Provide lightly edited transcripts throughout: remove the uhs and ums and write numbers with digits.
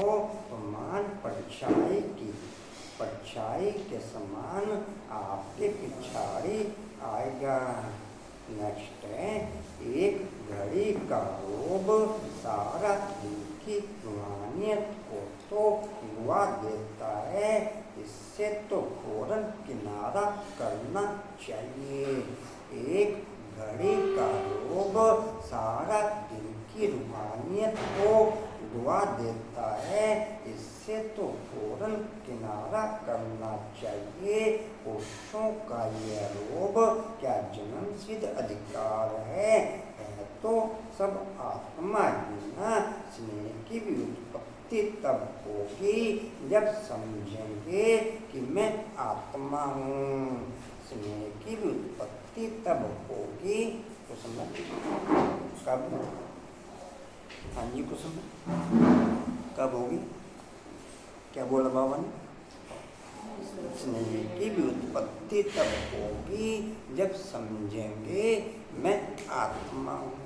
करो तो मान परछाई के समान आपके पिछाड़ी आएगा। नेक्स्ट है, एक घड़ी का रोब सारा दिन की रूहानियत को तो गुआ देता है, इससे तो फौरन किनारा करना चाहिए। एक घड़ी का रोब सारा दिन की रूहानियत को गुआ देता है, इससे तो फौरन किनारा करना चाहिए। पुरुषों का यह रोब क्या जन्मसिद्ध अधिकार है तो सब आत्मा बिना स्नेह की भी उत्पत्ति तब होगी जब समझेंगे कि मैं आत्मा हूँ। स्नेह की भी उत्पत्ति तब होगी तो समझ कब? हाँ जी, को समझ कब होगी? क्या बोला बाबा ने? स्नेह की भी उत्पत्ति तब होगी जब समझेंगे मैं आत्मा हूँ।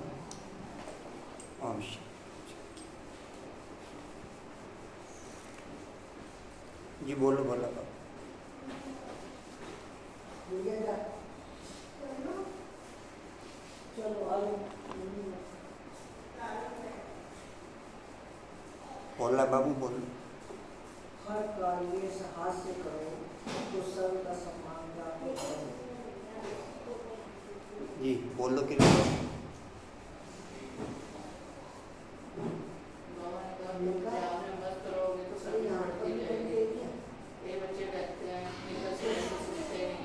जी बोलो बोलो बोला बाबू बोलो। हर कार्य साहस से करो तो सर्व का सम्मान प्राप्त करो। जी बोलो कि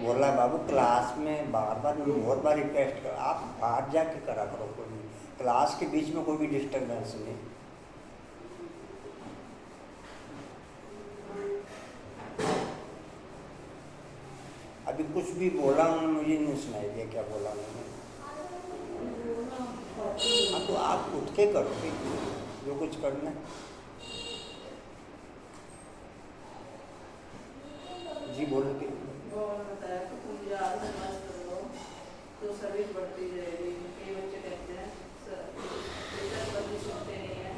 बोला बाबू, क्लास में बार बार बहुत बार रिक्वेस्ट कर, आप बाहर जाके करा करो। कोई क्लास के बीच में कोई भी डिस्टर्बेंस नहीं। अभी कुछ भी बोला उन्होंने, मुझे नहीं सुनाई दिया क्या बोला उन्होंने। हाँ तो आप उठ के करो जो कुछ करना है। जी बोलो कि तो सर्विस बढ़ती जाएगी। कई बच्चे कहते हैं सर सुनते नहीं है,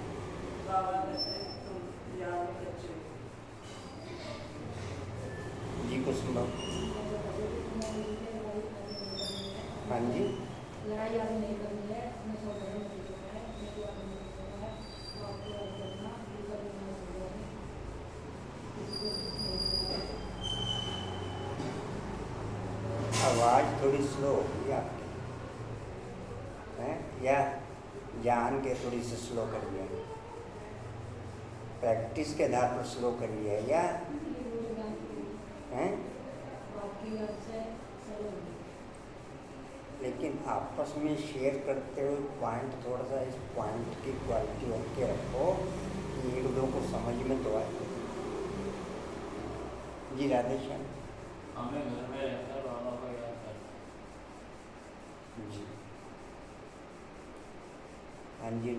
बाबा कहते हैं तुम याद नहीं करते। जी कुछ सुनो। हाँ जी लड़ाई आगे नहीं करनी है। आवाज़ थोड़ी स्लो होगी आपकी, हैं? या जान के थोड़ी सी स्लो करिए, प्रैक्टिस के आधार पर स्लो करिए या हैं? लेकिन आपस में शेयर करते हुए पॉइंट थोड़ा सा इस पॉइंट की क्वालिटी ओके रखो कि एक दो को समझ में तो आए। जी राधेश्याम। हमें घर में रहकर बाबा को याद कर। जी हाँ जी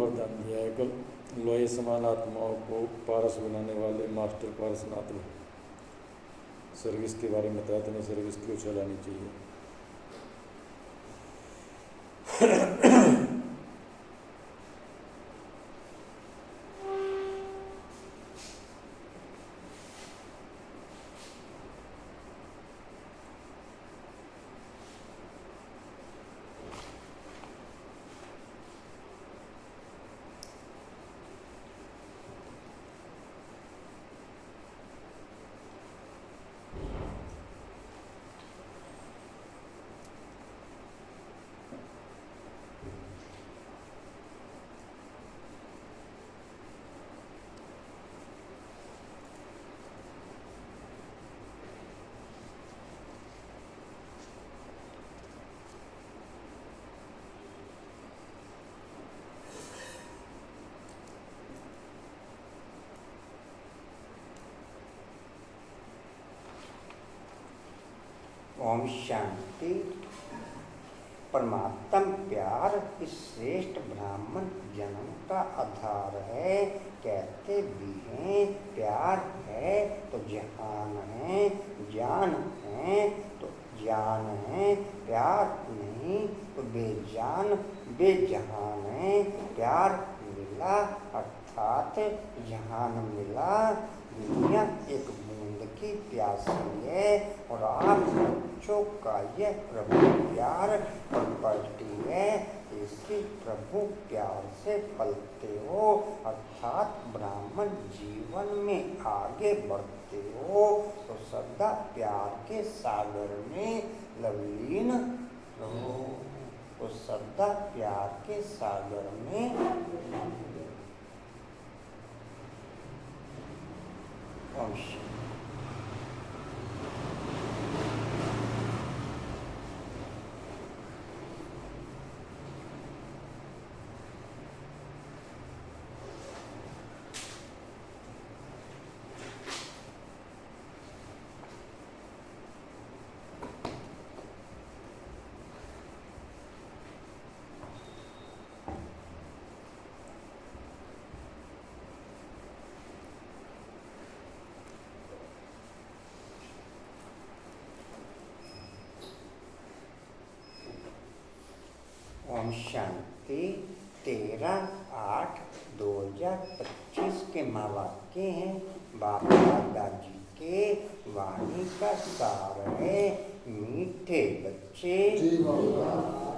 वरदान दिया है। कल लोहे समान आत्माओं को पारस बनाने वाले मास्टर पारसनाथ ने सर्विस के बारे में बताया। तुम्हें सर्विस क्यों चलानी चाहिए? ओम शांति। परमात्म प्यार इस श्रेष्ठ ब्राह्मण जन्म का आधार है। कहते भी हैं प्यार है तो जहान है, जान है तो जान है। प्यार नहीं तो बेजान बेजहान है। प्यार मिले मिला अर्थात जहाँ न मिला, दुनिया एक बूंद की प्यासी है और आप बच्चों का यह प्रभु प्यार और पलती है, इसी प्रभु प्यार से पलते हो अर्थात ब्राह्मण जीवन में आगे बढ़ते हो तो सदा प्यार के सागर में लवलीन रहो, तो सदा प्यार के सागर में अंश। ओम शांति। 13/8/2025 के महावाक्य हैं। बाप दादाजी के वाणी का सार है। मीठे बच्चे,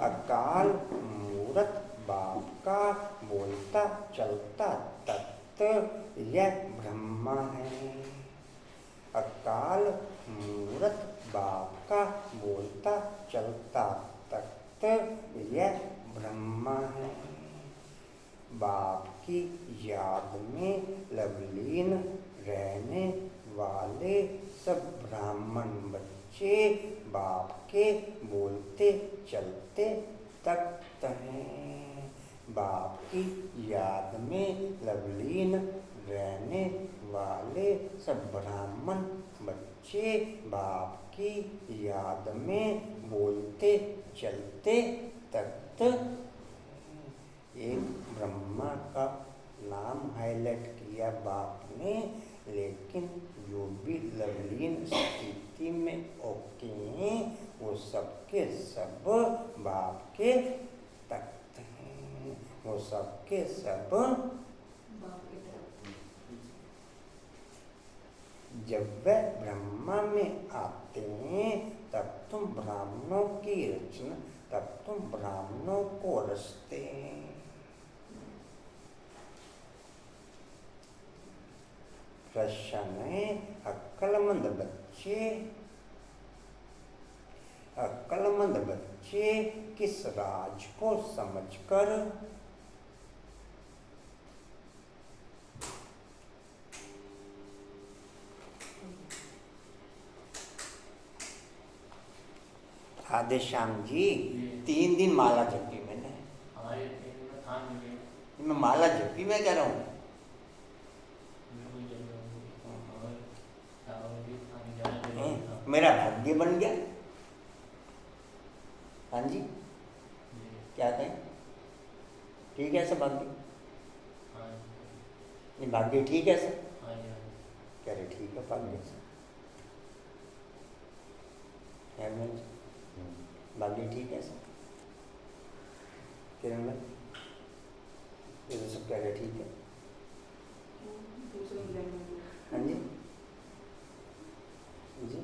अकाल मूरत बाप का बोलता चलता तत्व यह ब्रह्मा है। अकाल मूरत बाप का बोलता चलता तत्व यह ब्रह्मा है। बाप की याद में लवलीन रहने वाले सब ब्राह्मण बच्चे बाप के बोलते चलते तख्त हैं। बाप की याद में लवलीन रहने वाले सब ब्राह्मण बच्चे बाप की याद में बोलते चलते तख्त। एक ब्रह्मा का नाम हाईलाइट किया बाप ने, लेकिन जो भी लवलीन स्थिति में ओके हैं वो सबके सब बाप के तख्त हैं, वो सबके सब। जब वह ब्रह्मा में आते हैं तब तुम ब्राह्मणों की रचना, तब तुम ब्राह्मणों को रचते हैं। प्रश्न है, अक्लमंद बच्चे किस राज को समझकर आधे श्याम जी 3 दिन माला जपी मैंने। मैं माला जपी मैं कह रहा हूँ। मेरा भाग्य बन गया। हाँ जी, क्या कहें? ठीक है सब भाग्य? ये भाग्य ठीक है सर? कह रहे ठीक है भाग्य सर। भाग्य ठीक है सर? किरण भाई ये तो सब कह रहे ठीक है। हाँ जी जी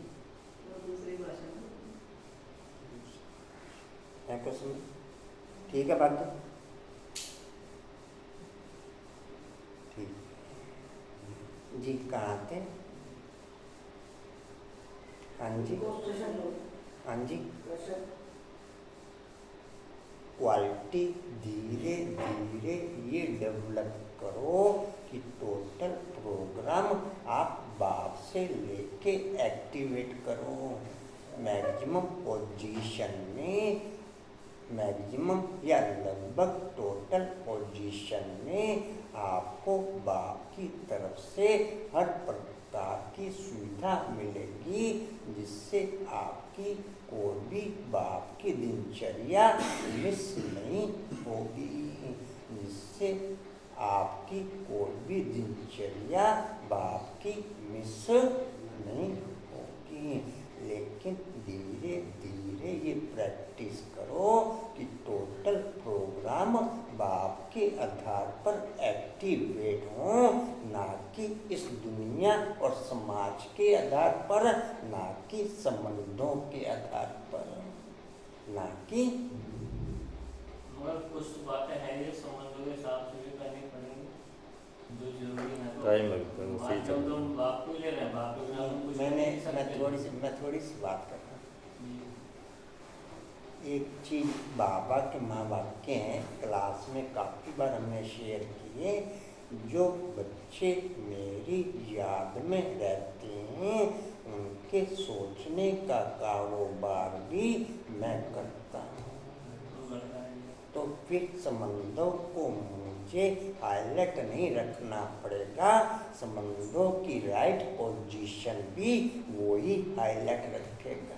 क्वेश्चन ठीक है भाग्य? ठीक जी। कहाँ थे? हाँ जी हाँ जी। क्वालिटी धीरे धीरे ये डेवलप करो कि टोटल प्रोग्राम आप बाप से लेके एक्टिवेट करो। मैक्सिमम पोजीशन में, मैक्सिमम या लगभग टोटल पोजीशन में आपको बाप की तरफ से हर प्रकार की सुविधा मिलेगी, जिससे आपकी कोई भी बाप की दिनचर्या मिस नहीं होगी, जिससे आपकी कोई भी दिनचर्या बाप की मिस नहीं होगी। लेकिन धीरे धीरे धीरे ये प्रैक्टिस करो कि टोटल प्रोग्राम बाप के आधार पर एक्टिवेट हो, ना कि इस दुनिया और समाज के आधार पर, ना कि संबंधों के आधार पर, ना कि मगर कुछ बातें हैं ये संबंधों के हिसाब से भी करनी पड़ेंगी जो जरूरी है। टाइम लगता है, सही जब तुम बाप को ले रहे हैं, बाप के बिना तुम कुछ मैं नहीं सकते। थोड़ी सी बात कर रहा जी। हूँ। एक चीज बाबा के माँ वाक्य हैं, क्लास में काफ़ी बार हमने शेयर किए। जो बच्चे मेरी याद में रहते हैं उनके सोचने का कारोबार भी मैं करता हूँ। तो फिर संबंधों को मुझे हाईलाइट नहीं रखना पड़ेगा, संबंधों की राइट पोजीशन भी वही हाईलाइट रखेगा।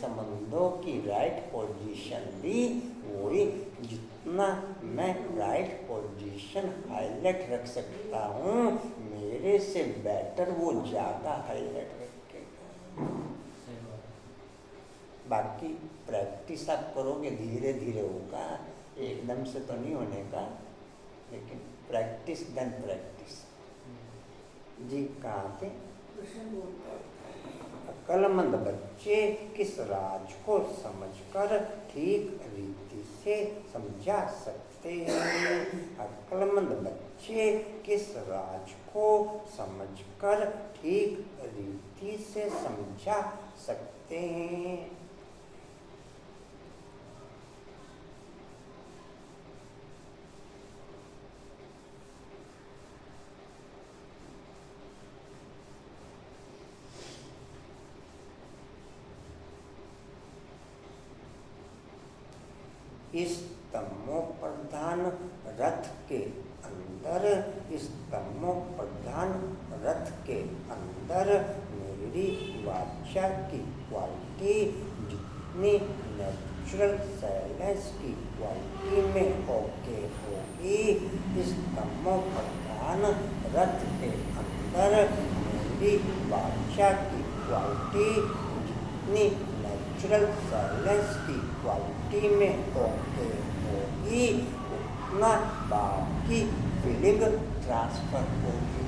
संबंधों की राइट पोजीशन भी वही, जितना मैं राइट पोजीशन हाईलाइट रख सकता हूँ मेरे से बेटर वो ज़्यादा हाईलाइट रखेगा। बाकी प्रैक्टिस आप करोगे, धीरे धीरे होगा, एकदम से तो नहीं होने का, लेकिन प्रैक्टिस देन प्रैक्टिस। जी कहाँ थे? अक्लमंद बच्चे किस राज को समझकर ठीक रीति से समझा सकते हैं? अक्लमंद बच्चे किस राज को समझकर ठीक रीति से समझा सकते हैं? इस तमो प्रधान रथ के अंदर, इस तमो प्रधान रथ के अंदर मेरी वाचा की क्वालिटी जितनी नेचुरल साइलेंस की क्वालिटी में होके होगी, इस तमो प्रधान रथ के अंदर मेरी वाचा की क्वालिटी जितनी नेचुरल साइलेंस की क्वालिटी में होके होगी, उतना बाप की फीलिंग ट्रांसफर होगी,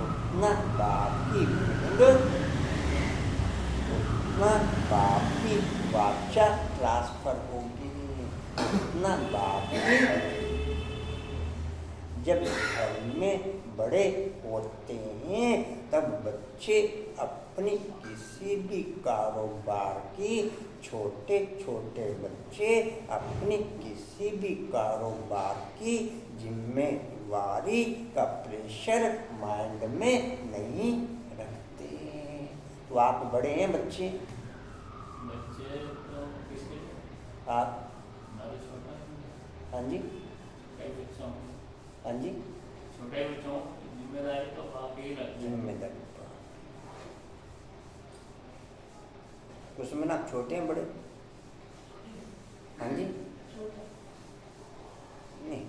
उतना बाप की फीलिंग, उतना बाप की वाचा ट्रांसफर होगी, उतना बाप की। जब घर में बड़े होते हैं तब बच्चे अपनी किसी भी कारोबार की, छोटे छोटे बच्चे अपनी किसी भी कारोबार की जिम्मेवारी का प्रेशर माइंड में नहीं रखते। तो आप बड़े हैं बच्चे, बच्चे तो किसके? आप? हमारे छोटा है। हाँ जी, कई बच्चों, हाँ जी, छोटे बच्चों जिम्मेदारी तो आप ही रखते हैं। जिम्मेदारी उसमें ना छोटे हैं बड़े? हाँ जी, नहीं,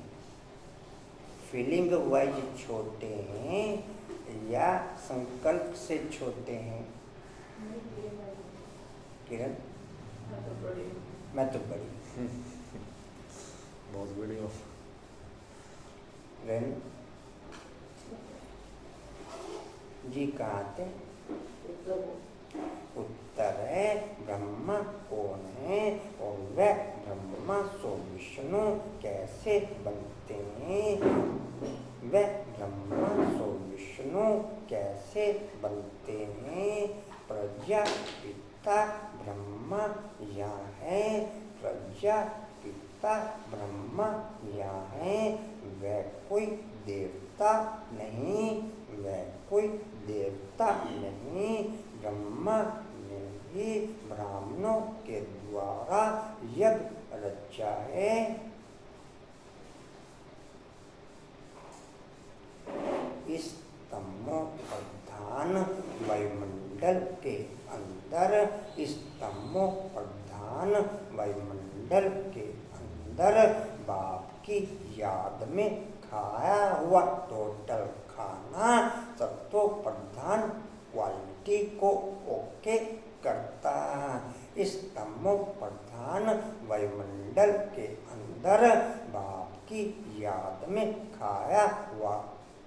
फीलिंग वाइज छोटे हैं या संकल्प से छोटे हैं? किरण? मैं तो बड़ी। बहुत बढ़िया। रेन जी कहाँ थे? उत्तर है ब्रह्मा कौन है और वह ब्रह्मा सो विष्णु कैसे बनते हैं? वह ब्रह्मा सो विष्णु कैसे बनते हैं? प्रजापिता ब्रह्मा यहाँ है, प्रजापिता ब्रह्मा यहाँ है, वह कोई देवता नहीं, वह कोई देवता नहीं, ब्रह्मा ने ही ब्राह्मणों के द्वारा यज्ञ रचा है। इस तमो प्रधान वायुमंडल के अंदर, इस तमो प्रधान वायुमंडल के अंदर बाप की याद में खाया हुआ टोटल खाना सत्व प्रधान क्वालिटी को ओके करता। इस तमो प्रधान वायुमंडल के अंदर बाप की याद में खाया हुआ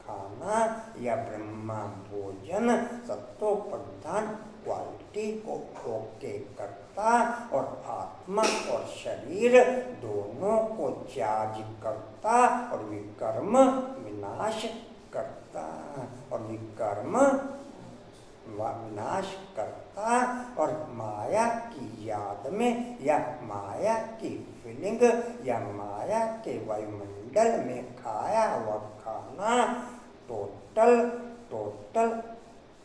खाना या ब्रह्मा भोजन सत्व प्रधान क्वालिटी को ओके करता और आत्मा और शरीर दोनों को चार्ज करता और विकर्म विनाश करता और विकर्म विनाश करता और माया की याद में या माया की फीलिंग या माया के वायुमंडल में खाया हुआ खाना टोटल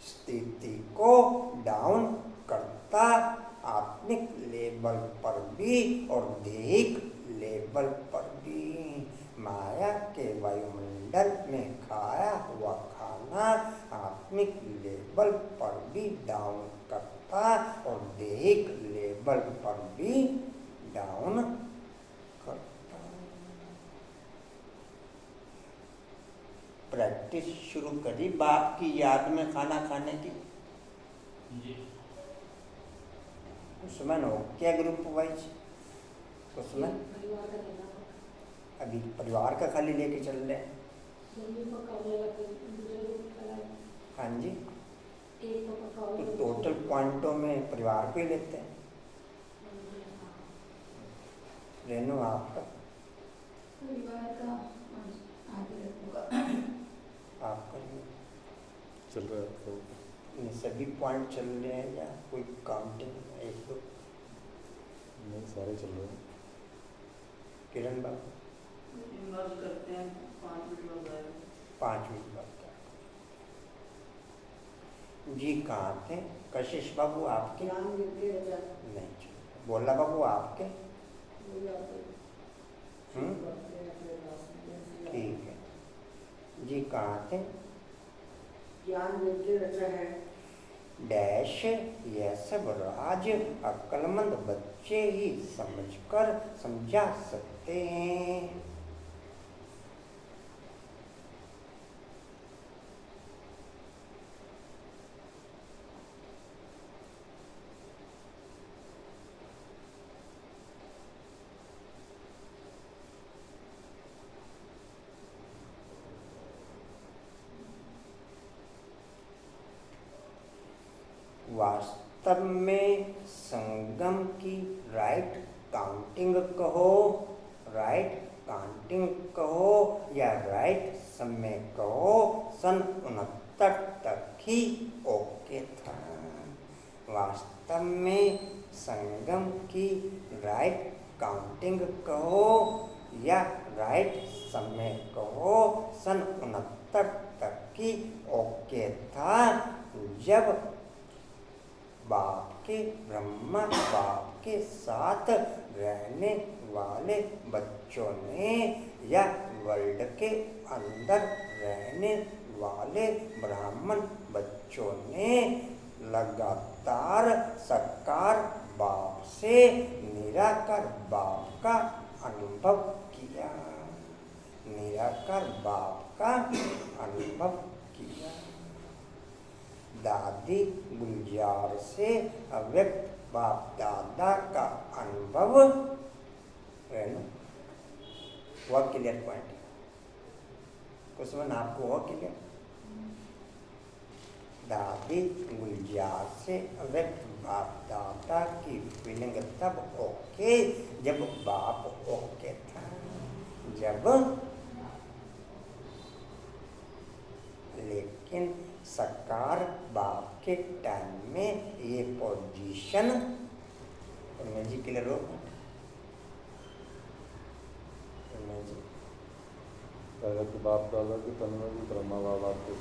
स्थिति को डाउन करता, आत्मिक लेवल पर भी और दैहिक लेवल पर भी। माया के वायुमंडल में खाया हुआ खाना आत्मिक लेवल पर भी डाउन करता और दैहिक लेवल पर भी डाउन करता। प्रैक्टिस शुरू करी बाप की याद में खाना खाने की। जी उसमें हो क्या ग्रुप वाइज उसमें परिवार का लेना अभी परिवार का खाली लेके चल रहे हैं। जल्दी पक्का हो जाएगा फिर दूसरे लोग कराएंगे। हाँ जी, एक तो पक्का हो तो जाएगा। टोटल पॉइंटों में परिवार को ही लेते हैं। रेनू आपका परिवार का आगे रखूंगा। आपका चल रहा है तो ये सभी पॉइंट चल रहे हैं या कोई काउंटिंग एक दो? नहीं, सारे चल रहे हैं। किरण बाबू मर्ज करते हैं 5 मिनट बाद आएगा। 5 मिनट बाद का। जी कहाँ थे? कशिश बाबू आपके? नहीं, बोला बाबू आपके? ठीक है जी, कहाँ थे? ज्ञान योग्य रचा है। डैश यह सब राज अक्लमंद बच्चे ही समझकर समझा सकते हैं। वास्तव में संगम की राइट काउंटिंग कहो, राइट काउंटिंग कहो या राइट समय कहो, सन 69 तक ही ओके था। वास्तव में संगम की राइट काउंटिंग कहो या राइट समय कहो, सन 69 तक ही ओके था, जब बाप के ब्रह्मा बाप के साथ रहने वाले बच्चों ने या वर्ल्ड के अंदर रहने वाले ब्राह्मण बच्चों ने लगातार साकार बाप से निराकार बाप का अनुभव किया, निराकार बाप का अनुभव किया। दादी गुलजार से अव्यक्त बाप दादा का अनुभव हुआ क्लियर पॉइंट? कुसुमन आपको हुआ क्लियर? दादी गुलजार से अव्यक्त बाप दादा की फीलिंग तब ओके जब बाप ओके था, जब लेकिन साकार बाप के टाइम में ये पोजीशन जी क्लियर हो जी। पहले तो बाप दादा के तन में भी ब्रह्मा बाबा के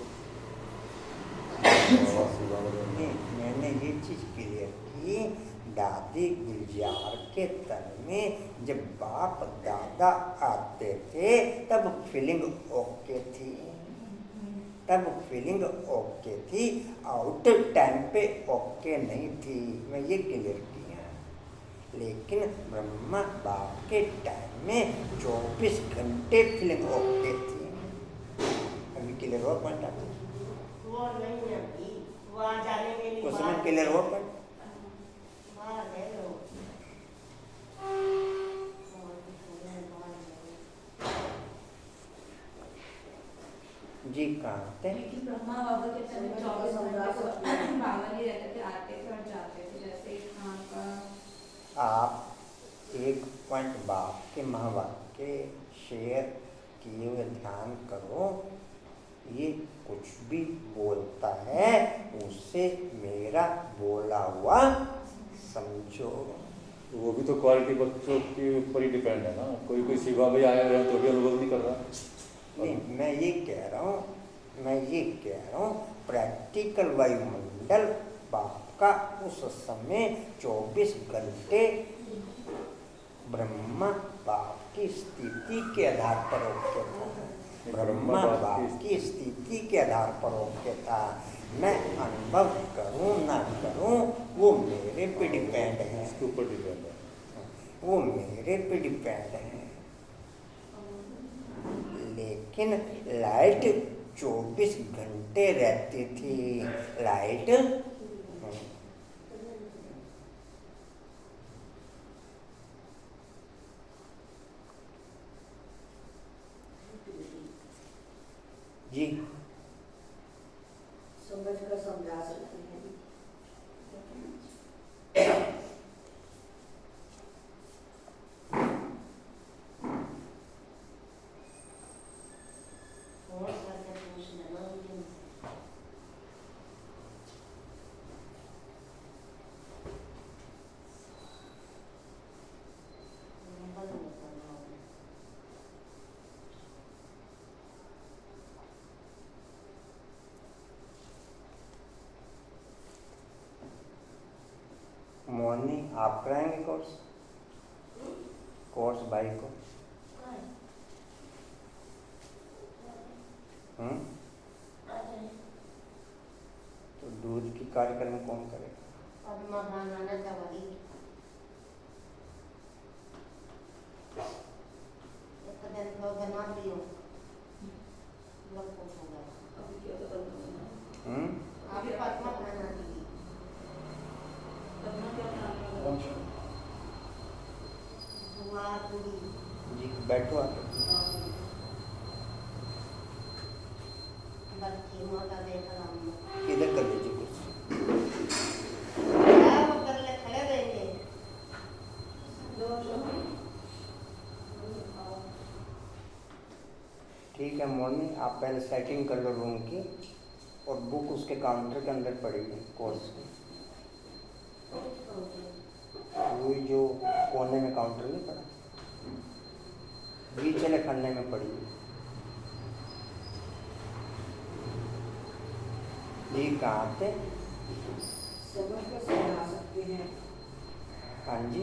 मैंने ये चीज क्लियर की, दादी गुलजार के तन में जब बाप दादा आते थे तब फीलिंग ओके थी, तब फीलिंग ओके थी, आउट टाइम पे ओके नहीं थी। मैं ये क्लियर किया। लेकिन ब्रह्मा बाप के टाइम में 24 घंटे फीलिंग ओके थी। अभी क्लियर हो पॉइंट? वो नहीं है अभी, वहाँ जाने में नहीं उसमें क्लियर हो पॉइंट? वहाँ नहीं जी कहाँ थे? लेकिन ब्रह्मा बाबा के समय 24 घंटे तो बाबा नहीं रहते थे, आते थे और जाते थे, जैसे खान का। आप एक पॉइंट बाप के महावाक्य शेयर किए हुए ध्यान करो। ये कुछ भी बोलता है उससे मेरा बोला हुआ समझो। तो वो भी तो क्वालिटी बच्चों के ऊपर ही डिपेंड है ना। कोई कोई शिवा भाई आए हुए हैं तो भी अनुभव नहीं कर रहा। नहीं, मैं ये कह रहा हूँ प्रैक्टिकल वायुमंडल बाप का उस समय 24 घंटे ब्रह्मा बाप की स्थिति के आधार पर ओके था। ब्रह्मा बाप की स्थिति के आधार पर ओके था। मैं अनुभव करूँ ना करूँ वो मेरे पे डिपेंड है। इसके ऊपर डिपेंड है, वो मेरे पे डिपेंड है। लेकिन लाइट 24 घंटे रहती थी। लाइट जी समझ कर समझा सकते हैं। मोहनी आप कराएंगे कोर्स भाई को? तो दूध की कार्यक्रम कौन करेगा? अभी क्या तो करना है? करना क्या बनाना है? जी बैठो आप। इधर कर लीजिए कुछ। ठीक है मोहनी, आप पहले सेटिंग कर लो रूम की और बुक उसके काउंटर के अंदर पड़ी है कोर्स की। वही जो कोने में काउंटर नहीं पड़ा, बीच वाले खन्ने में पड़ी है। ये कहाँ थे? समझ कर समझा सकते हैं। हाँ जी,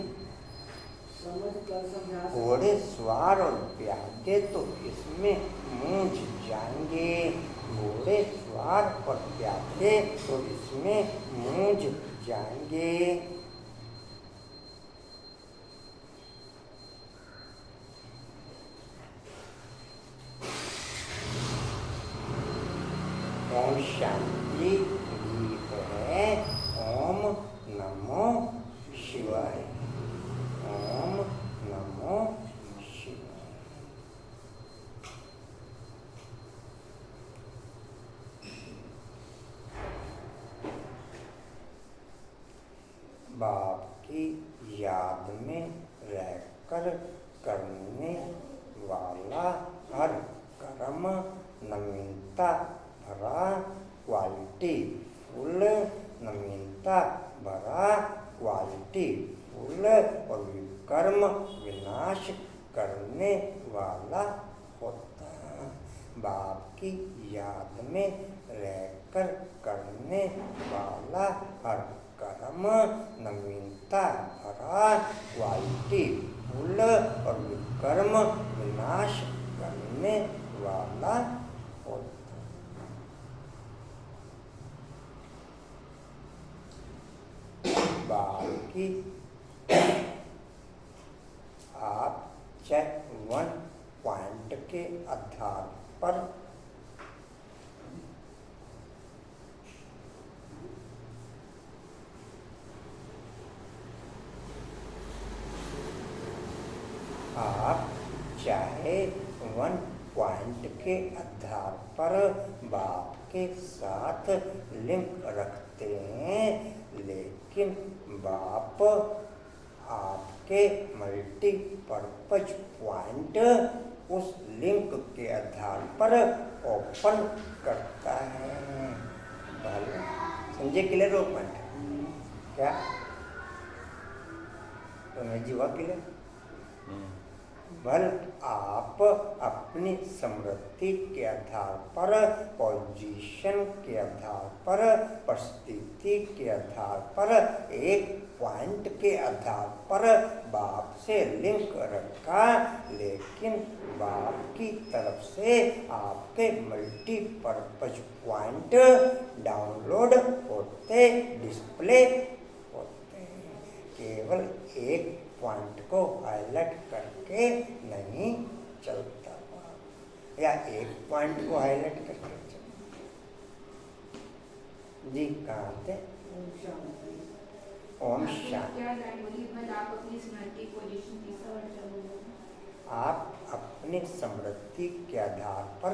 समझ कर समझा सकते घोड़े सवार और प्यादे तो इसमें मूंझ जाएंगे। घोड़े सवार और प्यादे तो इसमें मूंझ जाएंगे। ओम शांति गीत है। ओम नमो शिवाय। ओम नमो शिवाय। बाप की याद में रहकर करने वाला हर कर्म नवीनता भरा, क्वालिटी फुल, नवीनता भरा, क्वालिटी फुल और विकर्म विनाश करने वाला होता। बाप की याद में रहकर करने वाला हर कर्म नवीनता भरा, क्वालिटी फुल और विकर्म विनाश करने वाला होता। बाकी आप चेक 1 पॉइंट के आधार पर आप चाहे 1 पॉइंट के आधार पर बाप के साथ लिंक रखते हैं, लेकिन बाप आपके मल्टीपर्पज पॉइंट उस लिंक के आधार पर ओपन करता है। भले समझे क्लियर हो पॉइंट क्या? तो जी हुआ क्लियर? बल आप अपनी समृद्धि के आधार पर, पोजीशन के आधार पर, परिस्थिति के आधार पर, एक पॉइंट के आधार पर बाप से लिंक रखा, लेकिन बाप की तरफ से आपके मल्टीपर्पज पॉइंट डाउनलोड होते, डिस्प्ले होते। केवल एक पॉइंट को हाईलाइट करके नहीं चलता, या एक पॉइंट को हाईलाइट करके चलता। जी कहाँ थे? ओम शांति। आप अपनी स्मृति पोजीशन तीसरा वर्ड चलोगे। आप अपनी समृद्धि के आधार पर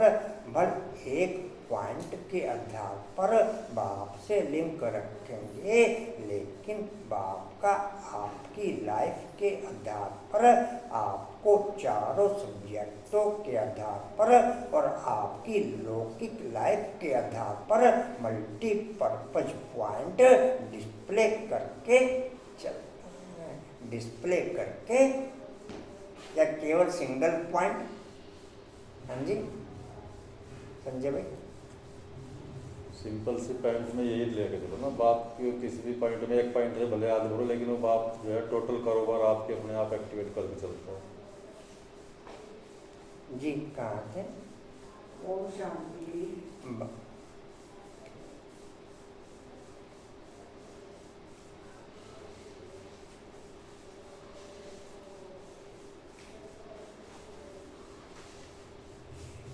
बल एक पॉइंट के आधार पर बाप से लिंक रखेंगे, लेकिन बाप का आपकी लाइफ के आधार पर, आपको चारों सब्जेक्टों के आधार पर और आपकी लौकिक लाइफ के आधार पर मल्टीपर्पज पॉइंट डिस्प्ले करके चलता है। डिस्प्ले करके या केवल सिंगल पॉइंट? हाँ जी संजय भाई, सिंपल सी पॉइंट में यही लेके चलो ना, बाप के किसी भी पॉइंट में एक पॉइंट से भले याद करो, लेकिन वो बाप जो है टोटल कारोबार आपके अपने आप एक्टिवेट करके चलता है। जी कहाँ थे? ओम शांति।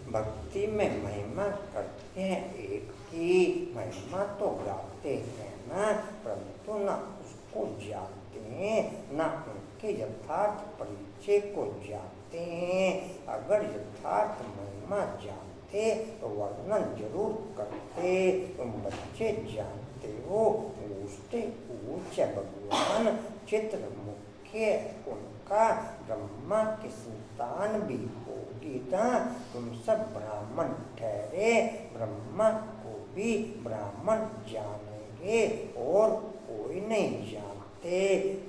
भक्ति में महिमा करते हैं, एक की महिमा तो गाते हैं ना, परंतु ना उसको जानते हैं, ना उनके यथार्थ परिचय को जानते हैं। अगर यथार्थ महिमा जानते तो वर्णन जरूर करते। तुम बच्चे जानते हो, पूछते पूछे भगवान चित्र मुख्य उनका ब्रह्मा की संतान भी होगी ना। तुम सब ब्राह्मण ठहरे, ब्रह्मा को भी ब्राह्मण जानेंगे और कोई नहीं जानते,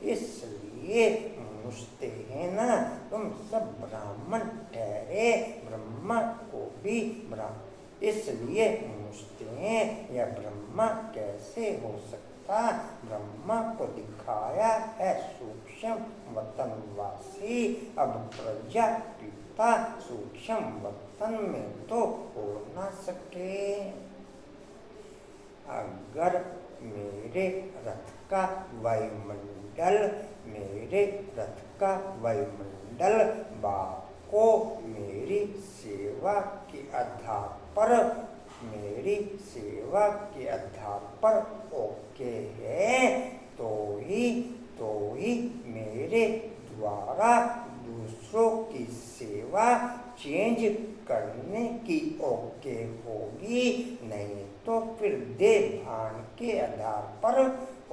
इसलिए पूछते हैं ना। तुम सब ब्राह्मण ठहरे, ब्रह्मा को भी ब्राह्मण इसलिए पूछते हैं, यह ब्रह्मा कैसे हो सकता? ब्रह्मा को दिखाया है सूक्ष्म वतनवासी, अब प्रजा पिता सूक्ष्म वतन में तो हो ना सके। अगर मेरे रथ का वायुमंडल, मेरे रथ का वायुमंडल बाप को मेरी सेवा के आधार पर, मेरी सेवा के आधार पर ओके है, तो ही मेरे द्वारा दूसरों की सेवा चेंज करने की ओके होगी, नहीं तो फिर देह भान के आधार पर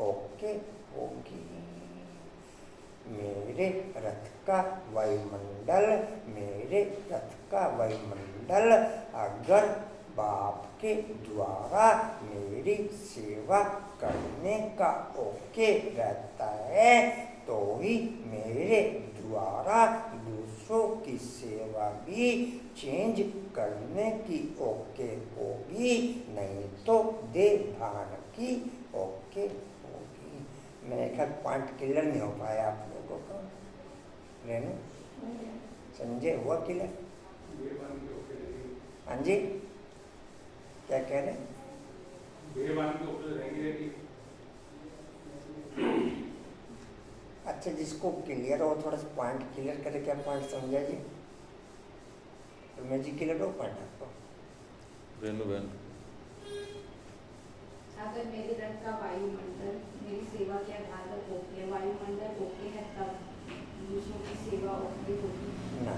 ओके होगी। मेरे रथ का वायुमंडल, मेरे रथ का वायुमंडल अगर बाप के द्वारा मेरी सेवा करने का ओके रहता है, तो ही मेरे द्वारा दूसरों की सेवा भी चेंज करने की ओके होगी, नहीं तो देह भान की ओके होगी। मैंने कहा पॉइंट क्लियर नहीं हो पाया आप लोगों को। रेनू संजय हुआ क्लियर? हाँ जी क्या कह रहे हैं? अच्छा जिसको क्लियर हो थोड़ा सा पॉइंट क्लियर करे, क्या पॉइंट समझा जी? तो मैं जी क्लियर हो पॉइंट आपको? रेनू बहन, अगर मेरे रथ का वायुमंडल मेरी सेवा के आधार पर ओके, वायुमंडल ओके है, तब दूसरों की सेवा ओके होगी ना।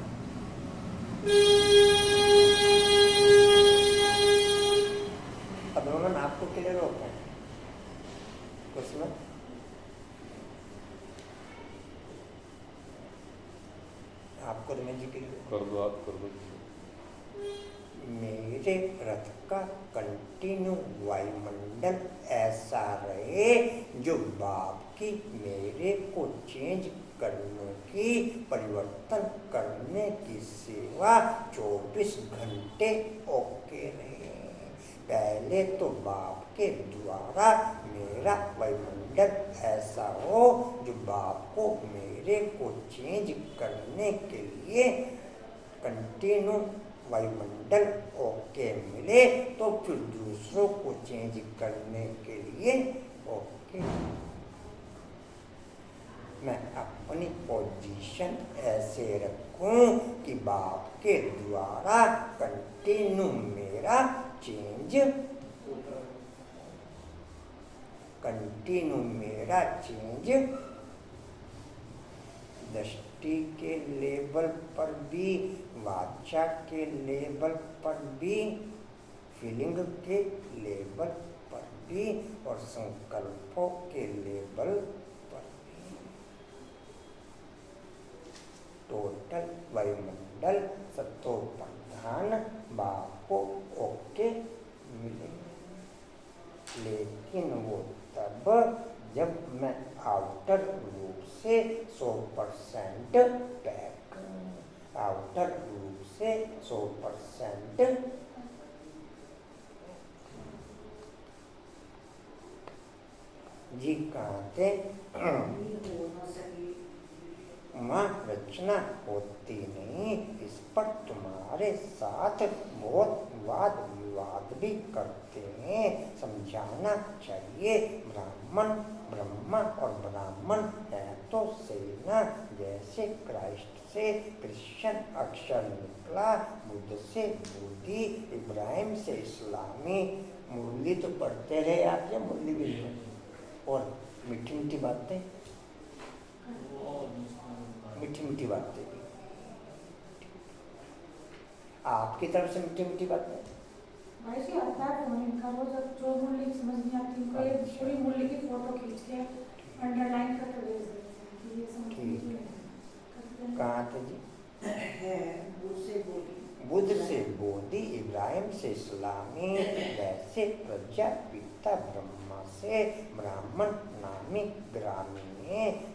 मेरे रथ का कंटिन्यू वायुमंडल ऐसा रहे जो बाप की मेरे को चेंज करने की, परिवर्तन करने की सेवा 24 घंटे ओके रहे। पहले तो बाप के द्वारा मेरा वायुमंडल ऐसा हो जो बाप को मेरे को चेंज करने के लिए कंटिन्यू वायुमंडल ओके मिले, तो फिर दूसरों को चेंज करने के लिए ओके। मैं अपनी पोजीशन ऐसे रखूं कि बाप के द्वारा कंटिन्यू मेरा चेंज दृष्टि के लेवल पर भी, वाचा के लेवल पर भी, फीलिंग के लेवल पर भी और संकल्पों के लेवल पर भी। टोटल वायुमंडल सत्तो प्रधान बाप को ओके मिलेंगे, लेकिन वो तब जब मैं आउटर रूप से 100% पैक, आउटर रूप से 100% जी कहते माँ रचना होती नहीं। इस पर तुम्हारे साथ बहुत वाद विवाद भी करते हैं। समझाना चाहिए, ब्राह्मण ब्रह्मा और ब्राह्मण है तो सेना। जैसे क्राइस्ट से क्रिश्चियन अक्षर निकला, बुद्ध से बुद्धि, इब्राहिम से इस्लामी। मुरली तो पढ़ते रहे आप, या मुरली भी और मीठी मीठी बातें, मीठी मीठी बातें भी आपकी तरफ से, मीठी मीठी बातें भाई जी आता है फोन इनका, वो जब जो मुरली समझ नहीं आती उनको ये पूरी मुरली की फोटो खींच के अंडरलाइन करके भेज देते हैं कि ये समझ नहीं है। कहाँ थे जी? बुद्ध से बोधि, इब्राहिम से इस्लामी। वैसे प्रजापिता ब्रह्मा से ब्राह्मण नामी ग्रामीण।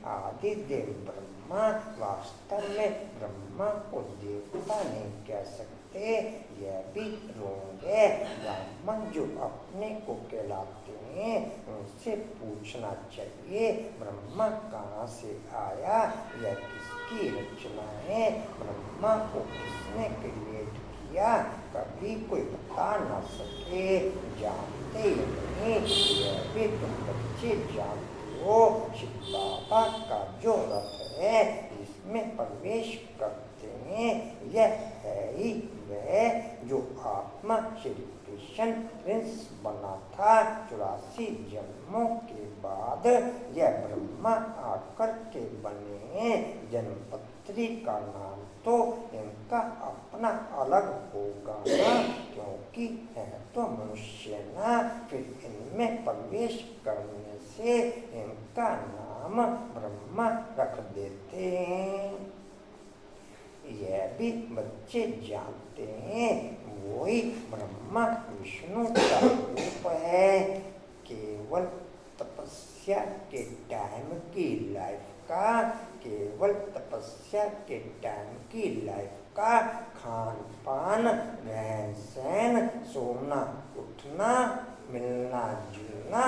आदि देव ब्रह्मा, वास्तव में ब्रह्मा को देवता नहीं कह सकते, यह भी रोंग है। ब्राह्मण जो अपने को कहलाते हैं उनसे पूछना चाहिए, ब्रह्मा कहाँ से आया, यह किसकी रचना है, ब्रह्मा को किसने क्रिएट किया। कभी कोई बता न सके, जानते ही नहीं। यह भी तुम बच्चे जानते हो, शिव बाबा का जो रथ है इसमें प्रवेश करते हैं, यह है ही वह जो आत्मा श्री कृष्ण प्रिंस बना था 84 जन्मों के बाद। यह ब्रह्मा आकर के बने हैं। जन्मपत्री का नाम तो इनका अपना अलग होगा ना, क्योंकि है तो मनुष्य ना। फिर इनमें प्रवेश करने से इनका नाम ब्रह्मा रख देते हैं। यह भी बच्चे जानते हैं, वही ब्रह्मा विष्णु का रूप है। केवल तपस्या के टाइम की लाइफ का, केवल तपस्या के टाइम की लाइफ का खान पान, रहन सहन, सोना उठना, मिलना जुलना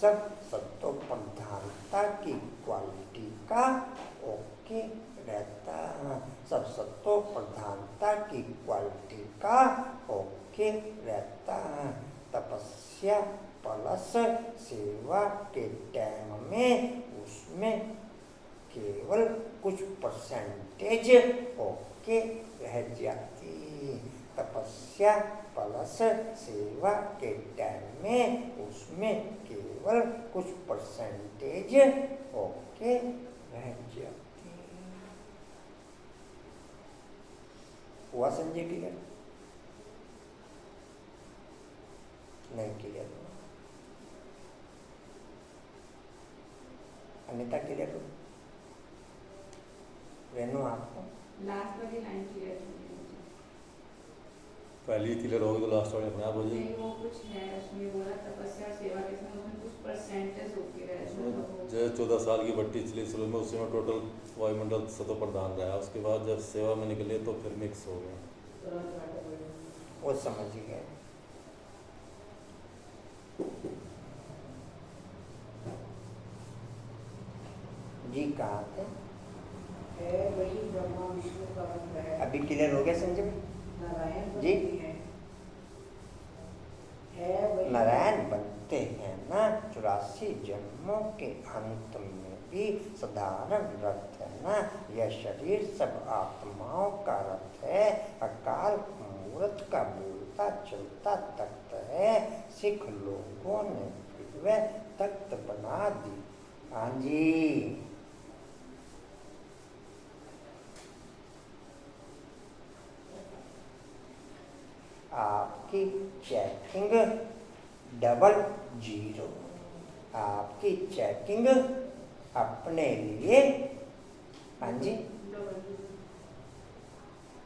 सब सत्व प्रधानता की क्वालिटी का ओके रहता है। सब सत्व प्रधानता की क्वालिटी का ओके रहता है। तपस्या प्लस सेवा के टाइम में उसमें केवल कुछ परसेंटेज ओके रह जाती। तपस्या प्लस सेवा के टाइम में उसमें केवल कुछ परसेंटेज ओके रह जाती। हुआ संजय क्लियर? नहीं क्लियर? अनिता क्लियर हो? रेनू आपको? लास्ट वाली लाइन क्लियर पहली क्लियर होगी तो लास्ट वाले अपने आप हो जाएगी। नहीं वो कुछ है उसमें बोला तपस्या और सेवा के समय उसमें कुछ परसेंटेज होती रहे जो 14 साल की भट्टी चली शुरू में, उसी में टोटल वायुमंडल सतो प्रधान रहा। उसके बाद जब सेवा में निकले तो फिर मिक्स हो गया। तुरंत घाटे पड़ गए। वो समझ गए। जी कहाँ थे? है वही ब्रह्मा विष्णु का रूप है। अभी क्लियर हो गया संजय? नारायण जी। बनती है वही। नारायण बनते हैं ना 84 जन्मों के अंत में भी साधारण रथ है ना। यह शरीर सब आत्माओं का रथ है। अकाल मूर्त का बोलता चलता तख्त है। सिख लोगों ने फिर वह तख्त बना दी। हाँ जी, आपकी चेकिंग 00। आपकी चेकिंग अपने लिए। हाँ जी,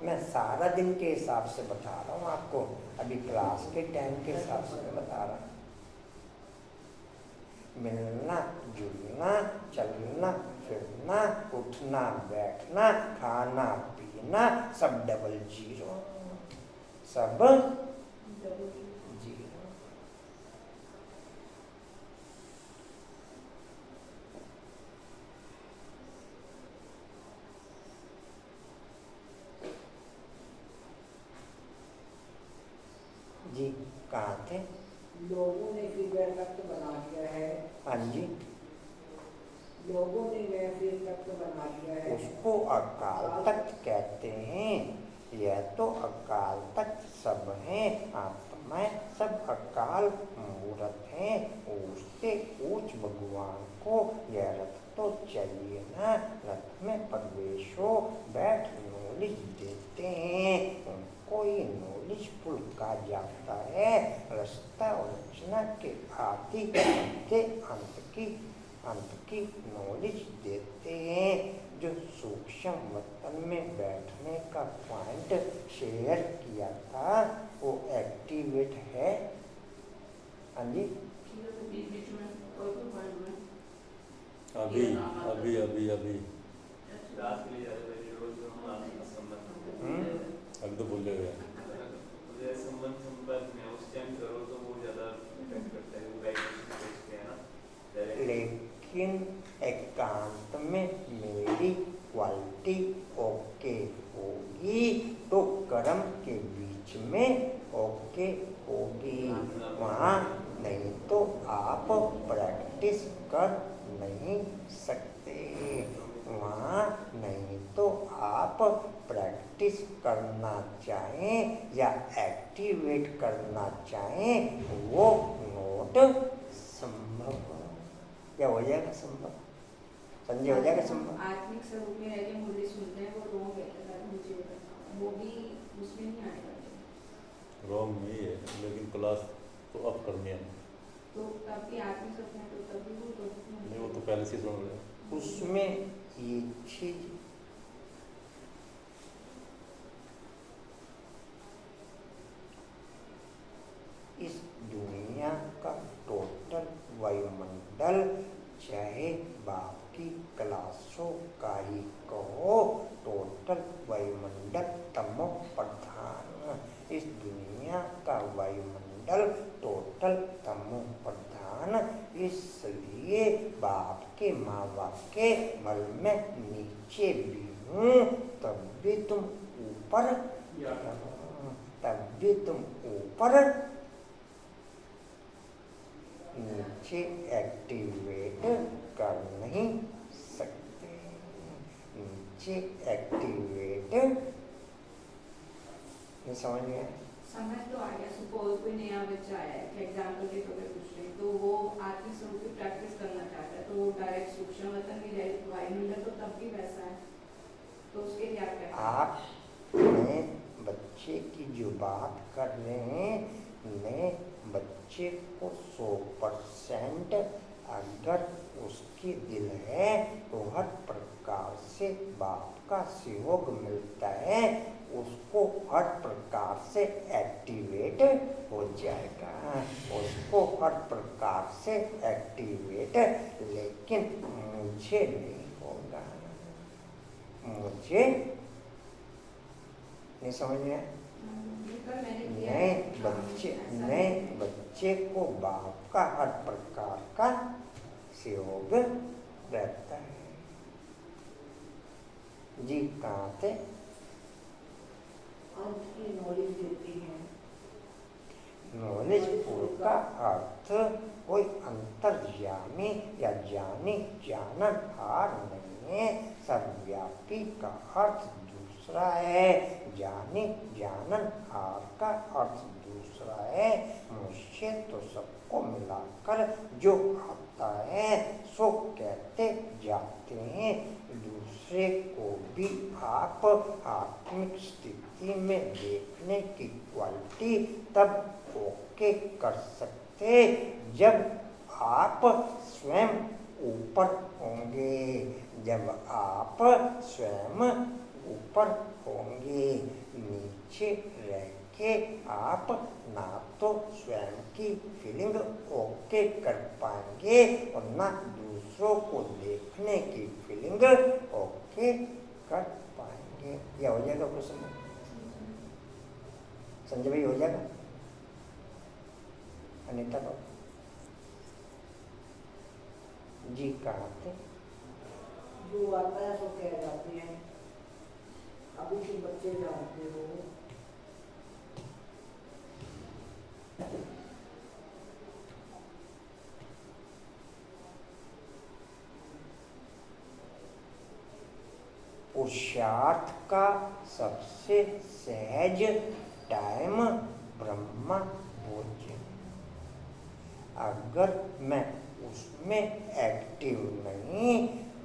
मैं सारा दिन के हिसाब से बता रहा हूँ आपको, अभी क्लास के टाइम के हिसाब से मैं बता रहा हूँ। मिलना जुलना, चलना फिरना, उठना बैठना, खाना पीना सब 00। सब 0। जी कहाँ थे? लोगों ने फिर वह तख्त बना दिया है। हाँ जी, लोगों ने वह फिर तख्त बना दिया है। उसको अकाल तख्त कहते हैं। यह तो अकाल तख्त सब हैं। आत्माएं सब अकाल मूर्त हैं। ऊंचते ऊंच भगवान को यह रथ तो चाहिए ना। रथ में प्रवेश हो, बैठ नॉलेज देते हैं। उनको ये नॉलेज पुल कहा जाता है। रास्ता और रचना के आदि मध्य अंत की नॉलेज देते हैं। जो सूक्ष्म वतन में बैठने का पॉइंट शेयर किया था वो एक्टिवेट है। हाँ जी, बीच में कोई भी पॉइंट में अभी अभी अभी अभी रात के लिए जा रहे थे रोज हम आपका संबंध अभी तो बोले हुए मुझे संबंध में उस टाइम करो तो वो ज़्यादा इफेक्ट करता है, वो वाइब्रेशन भेजते हैं ना डायरेक्ट। लेकिन एकांत में मेरी क्वालिटी ओके होगी तो कर्म के बीच में ओके होगी। वहाँ नहीं तो आप प्रैक्टिस कर नहीं सकते। वहाँ नहीं तो आप प्रैक्टिस करना चाहें या एक्टिवेट करना चाहें वो नोट संभव क्या हो जाएगा? संभव संजय हो जाएगा संभव। आत्मिक स्वरूप में रह के मुरली सुनते हैं वो रोंग है, मुझे वो भी उसमें नहीं आएगा। रॉन्ग नहीं है, लेकिन क्लास तो अब करनी है। तो तब भी आत्मिक स्वरूप में तो तभी नहीं, वो तो पहले से सुन रहे। उसमें ये चीज इस दुनिया का टोटल वायुमंडल चाहे बाकी क्लासों का ही कहो, टोटल वायुमंडल तमो प्रधान। इस दुनिया का वायुमंडल टोटल तमो प्रधान। इसलिए बाप के माँ बाप के मल में नीचे भी हूँ, तब भी तुम ऊपर, तब भी तुम ऊपर नीचे एक्टिवेट कर नहीं सकते। नीचे एक्टिवेट नहीं समझ में आया? समझ तो आ गया। सपोज कोई नया बच्चा आया है, एग्जाम्पल के तौर पे पूछ रहे हैं, तो वो आत्मिक स्वरूप की प्रैक्टिस करना चाहता है, तो वो डायरेक्ट सूक्ष्म वतन की वायुमंडल तो तब भी वैसा है, तो उसके लिए आप क्या आप नए बच्चे की जो बात कर रहे हैं, नए बच्चे को 100% अगर उसकी दिल है तो हर प्रकार से बाप का सहयोग मिलता है, उसको हर प्रकार से एक्टिवेट हो जाएगा, उसको हर प्रकार से एक्टिवेट, लेकिन मुझे नहीं होगा। मुझे नहीं समझ में आया? नए बच्चे को बाप का हर प्रकार का सहयोग रहता है। जी कहाँ थे? अंत की नॉलेज देती है। नॉलेज का अर्थ कोई अंतर्यामी या जानी जाननहार नहीं है। सर्वव्यापी का अर्थ दूसरा है, जानी जाननहार का अर्थ दूसरा है। मुझसे तो सबको मिलाकर जो आता है सो कहते जाते हैं। दूसरे को भी आप आत्मिक स्थिति में देखने की क्वालिटी तब ओके कर सकते जब आप स्वयं ऊपर होंगे, जब आप स्वयं ऊपर होंगे। नीचे रह के आप ना तो स्वयं की फीलिंग ओके कर पाएंगे और ना दूसरों को देखने की फीलिंग ओके कर पाएंगे। क्या हो जाएगा प्रश्न? संजय भाई हो जाएगा? अनीता को जी कहाँ थे? जो आता है सो कह जाते हैं। अभी के बच्चे जानते हो। पुरुषार्थ का सबसे सहज टाइम ब्रह्म भोजन। अगर मैं उसमें एक्टिव नहीं,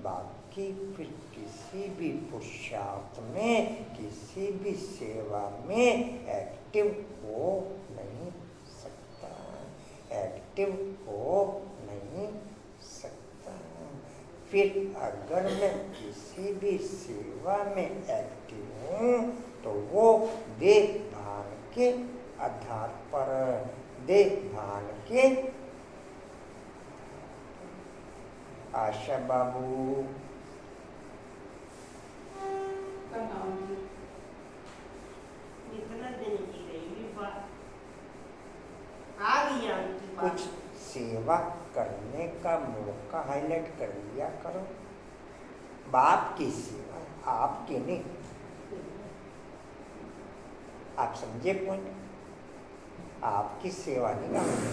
बाकी फिर किसी भी पुरुषार्थ में, किसी भी सेवा में एक्टिव हो नहीं सकता, एक्टिव हो नहीं सकता। फिर अगर मैं किसी भी सेवा में एक्टिव हूँ तो वो देह भान के आधार पर, देह भान के। आशा बाबू इतना दिन की रही बात आ गया उनकी बात। कुछ सेवा करने का मौका हाईलाइट कर लिया करो। बाप की सेवा, आपकी नहीं। आप समझे पॉइंट? आपकी सेवा नहीं करनी।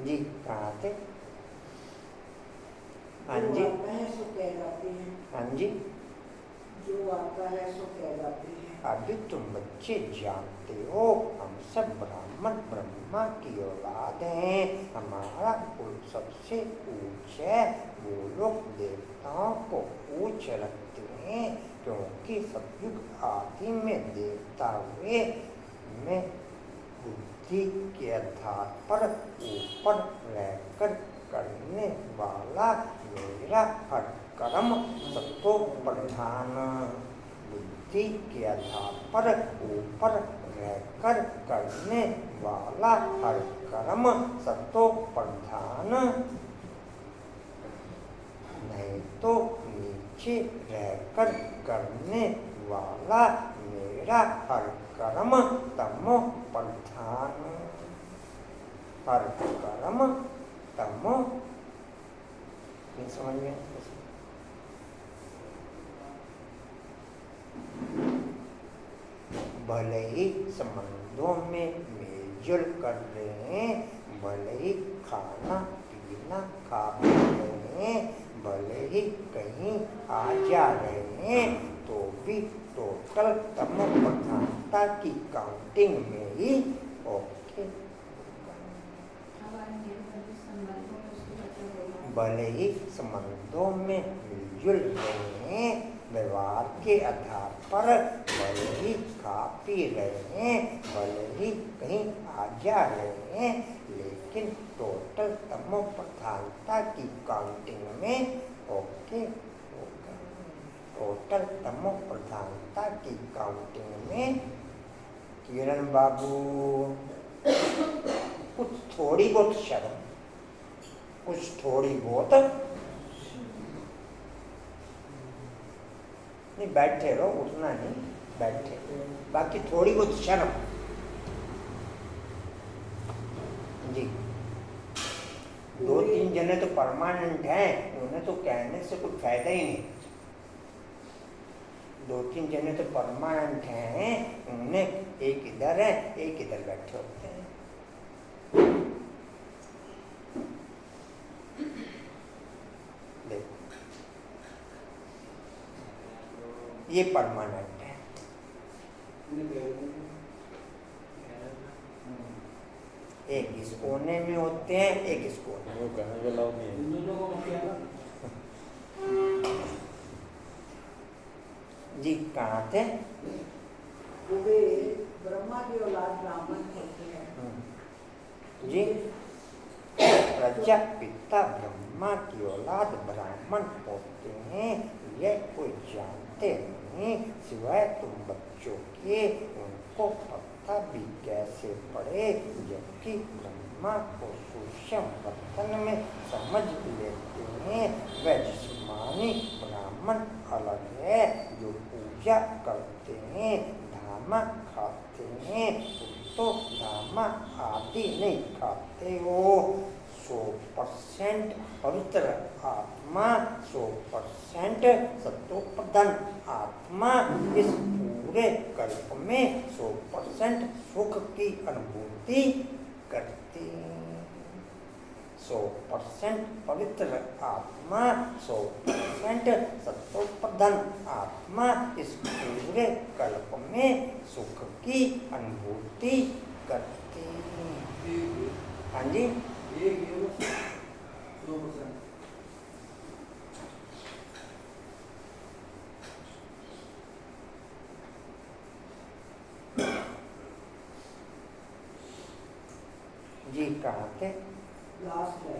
जी कहाँ थे? हाँ जी, जो आता है सो कह जाते हैं। हाँ जी। जो आता है सो कह जाते हैं। अभी तुम बच्चे जानते हो हम सब ब्राह्मण ब्रह्मा की औलाद हैं। हमारा कुल सबसे ऊंच है। वो लोग देवताओं को ऊंच रखते हैं क्योंकि सतयुग आदि में देवता हुए में बुद्धि के आधार पर ऊपर रहकर करने वाला मेरा हर कर्म सतो प्रधान। बुद्धि के आधार पर ऊपर रहकर करने वाला हर कर्म सतो प्रधान, नहीं तो नीचे रहकर करने वाला मेरा हर कर्म तमो प्रधान। हर कर्म तमो, नहीं समझ में? भले ही संबंधों में मेलजोल कर रहे हैं, भले ही खाना पीना खा रहे हैं, भले ही कहीं आ जा रहे हैं, तो भी टोटल तमो प्रधानता की काउंटिंग में ही ओके। भले ही संबंधों में मिलजुल रहे हैं, व्यवहार के आधार पर भले ही खा पी रहे हैं, भले ही कहीं आ जा रहे हैं, लेकिन टोटल तमो प्रधानता की काउंटिंग में ओके होगा। टोटल तमो प्रधानता की काउंटिंग में किरण बाबू कुछ थोड़ी बहुत शर्म, कुछ थोड़ी बहुत नहीं, बैठे रहो, उठना नहीं, बैठे, बाकी थोड़ी बहुत शर्म जी। 2-3 जने तो परमानेंट हैं, उन्हें तो कहने से कुछ फायदा ही नहीं। 2-3 जने तो परमानेंट हैं, उन्हें एक इधर है, एक इधर बैठे होते हैं। देखो ये परमानेंट है। एक इस कोने में होते हैं, एक इस कोने में। वो कहने के लाभ नहीं है। जी कहाँ थे? वे ब्रह्मा की औलाद ब्राह्मण होते हैं। जी प्रजापिता ब्रह्मा की औलाद ब्राह्मण होते हैं, यह कोई जानते नहीं सिवाय तुम बच्चों के। उनको पता भी कैसे पड़े, जबकि ब्रह्मा को सूक्ष्म बर्तन में समझ लेते हैं। वह जिस्मानी ब्राह्मण अलग है जो पूजा करते हैं, धामा खाते हैं, तो धामा आदि नहीं खाते हो। 100% पवित्र आत्मा, 100% सत्वप्रधान आत्मा इस पूरे कल्प में 100% सुख की अनुभूति करती है। 100% पवित्र आत्मा, 100% सत्वप्रधान आत्मा इस पूरे कल्प में सुख की अनुभूति करती है। हाँ जी, जी कहाँ थे? लास्ट है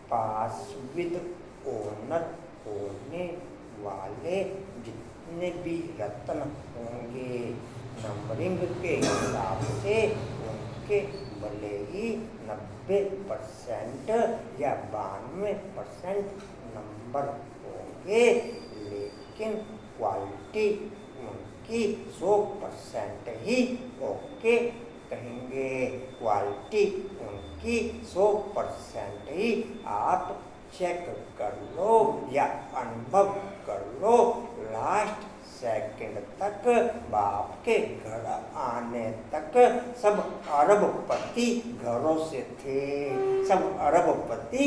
पास विद ओनर होने वाले जितने भी रत्न होंगे, नंबरिंग के हिसाब से उनके भले ही 90% या 92% नंबर होंगे, लेकिन क्वालिटी उनकी 100% ही ओके कहेंगे। क्वालिटी उनकी 100% ही आप चेक कर लो या अनुभव कर लो। लास्ट सेकंड तक बाप के घर आने तक सब अरबपति घरों से थे, सब अरबपति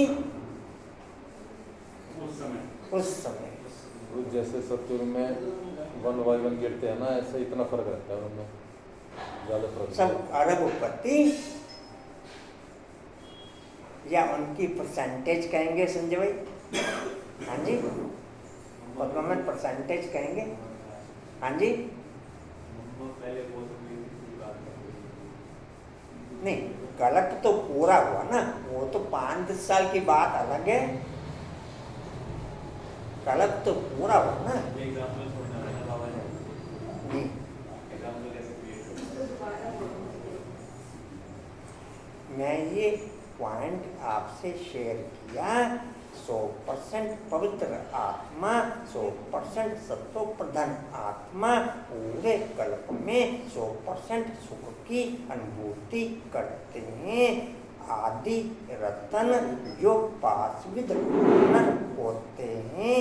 उस समय। जैसे सत्युग में 1/1 गिरते हैं ना, ऐसे इतना फर्क रहता है उनमें, ज्यादा फर्क। सब अरबपति या उनकी परसेंटेज कहेंगे संजय भाई? हाँ जी, परफॉर्मेंस परसेंटेज कहेंगे? हाँ जी, नहीं गलत तो पूरा हुआ ना, वो तो 5-10 साल की बात अलग है, गलत तो पूरा हुआ ना। जी मैं ये पॉइंट आपसे शेयर किया। 100% पवित्र आत्मा, 100% सत्व प्रधान आत्मा पूरे कल्प में 100% सुख की अनुभूति करते हैं। आदि रतन जो पासविद होते हैं,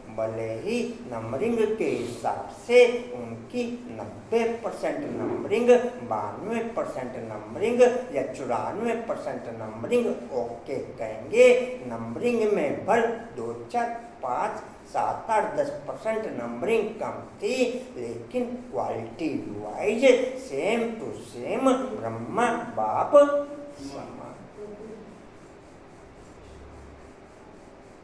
भले ही नंबरिंग के हिसाब से उनकी 90% नंबरिंग, 92% नंबरिंग या 94% नंबरिंग ओके कहेंगे। नंबरिंग में भल 2, 4, 5, 7, 8, 10% नंबरिंग कम थी, लेकिन quality wise same to same Brahma बाप समान।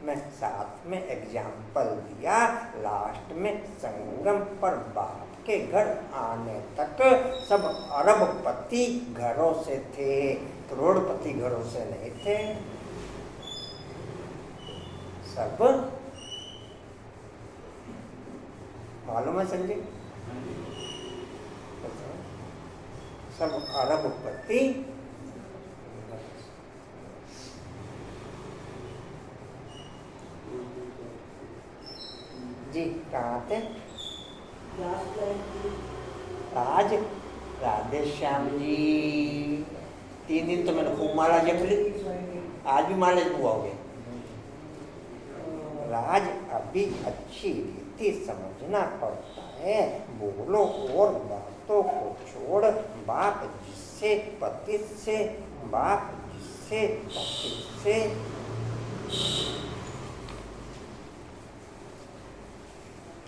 मैं साथ में एग्जाम्पल दिया, लास्ट में संगम पर बाप के घर आने तक सब अरबपति घरों से थे, करोड़पति घरों से नहीं थे। सब मालूम है संजय, सब अरबपति जी। कहाँ थे आज? राधे श्याम जी, 3 दिन तो मैंने खूब माला जप ली, आज भी माला जपवाओगे? राज अभी अच्छी रीति समझना पड़ता है। बोलो और बातों को छोड़, बाप जिससे पति से, बाप जिससे पति से,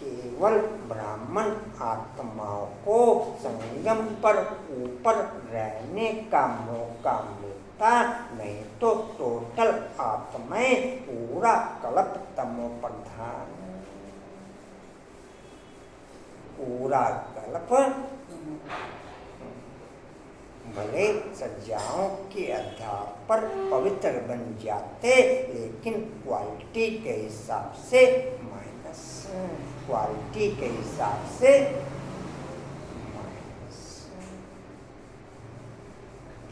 केवल ब्राह्मण आत्माओं को संगम पर ऊपर रहने का मौका मिलता, नहीं तो टोटल आत्माएं पूरा कल्प तमो प्रधान, पूरा कल्प भले सज्जाओं के आधार पर पवित्र बन जाते, लेकिन क्वालिटी के हिसाब से माइनस, क्वालिटी के हिसाब से माइनस।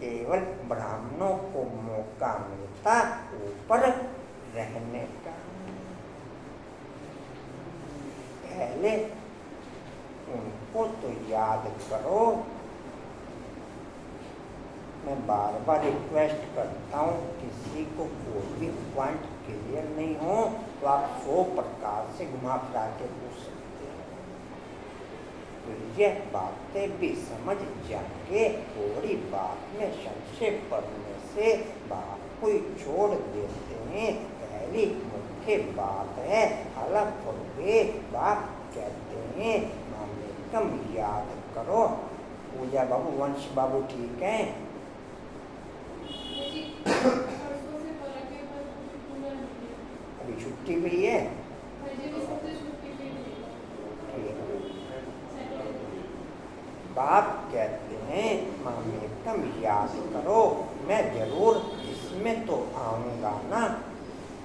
केवल ब्राह्मणों को मौका मिलता ऊपर रहने का। पहले उनको तो याद करो। मैं बार बार रिक्वेस्ट करता हूँ, किसी को कोई भी पॉइंट क्लियर नहीं हो तो आप 100 प्रकार से घुमा फिरा के पूछ सकते हैं, तो ये बातें भी समझ जाएंगे। थोड़ी बात में संशय पड़ने से बात को छोड़ देते हैं। पहली मुख्य बात है हलफ हुए, बाप कहते हैं मामले कम याद करो। पूजा बाबू, वंश बाबू ठीक है? अभी छुट्टी भी है, बाप कहते हैं मामे कम याद करो, मैं जरूर इसमें तो आऊँगा ना।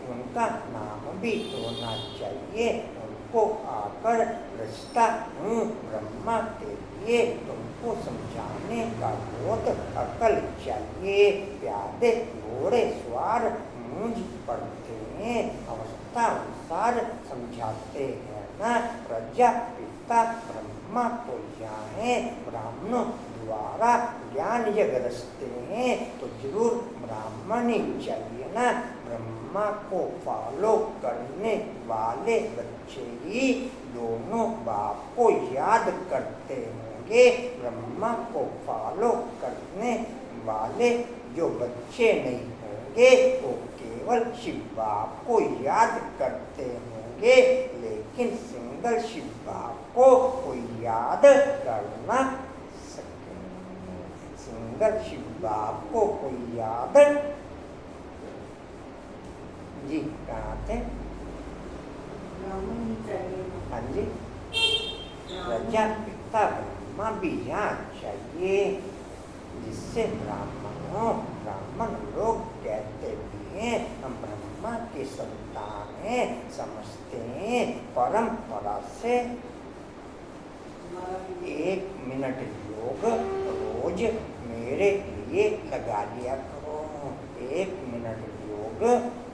उनका नाम भी होना चाहिए, उनको आकर रचता हूँ ब्रह्मा के लिए। तुमको समझाने का बहुत अकल चाहिए। प्यादे घोड़े सवार मूंज पड़ते हैं, अवस्था अनुसार समझाते हैं ना। प्रजा पिता ब्रह्मा तो यहाँ है, ब्राह्मणों द्वारा ज्ञान जग रचते हैं, तो जरूर ब्राह्मण ही चाहिए ना। ब्रह्मा को फॉलो करने वाले बच्चे ही दोनों बाप को याद करते होंगे। ब्रह्मा को फॉलो करने वाले जो बच्चे नहीं होंगे वो केवल शिव बाप को याद करते होंगे, लेकिन सिंगल शिव बाप को कोई याद करना सके। सिंगल शिव बाप को कोई याद जी। कहाँ थे? हाँ जी, प्रजा पिता ब्रह्मा भी यहाँ चाहिए, जिससे ब्राह्मण लोग कहते भी हैं हम ब्रह्मा के संतान हैं, समझते हैं परंपरा से। 1 मिनट योग रोज मेरे लिए लगा लिया करो। 1 मिनट योग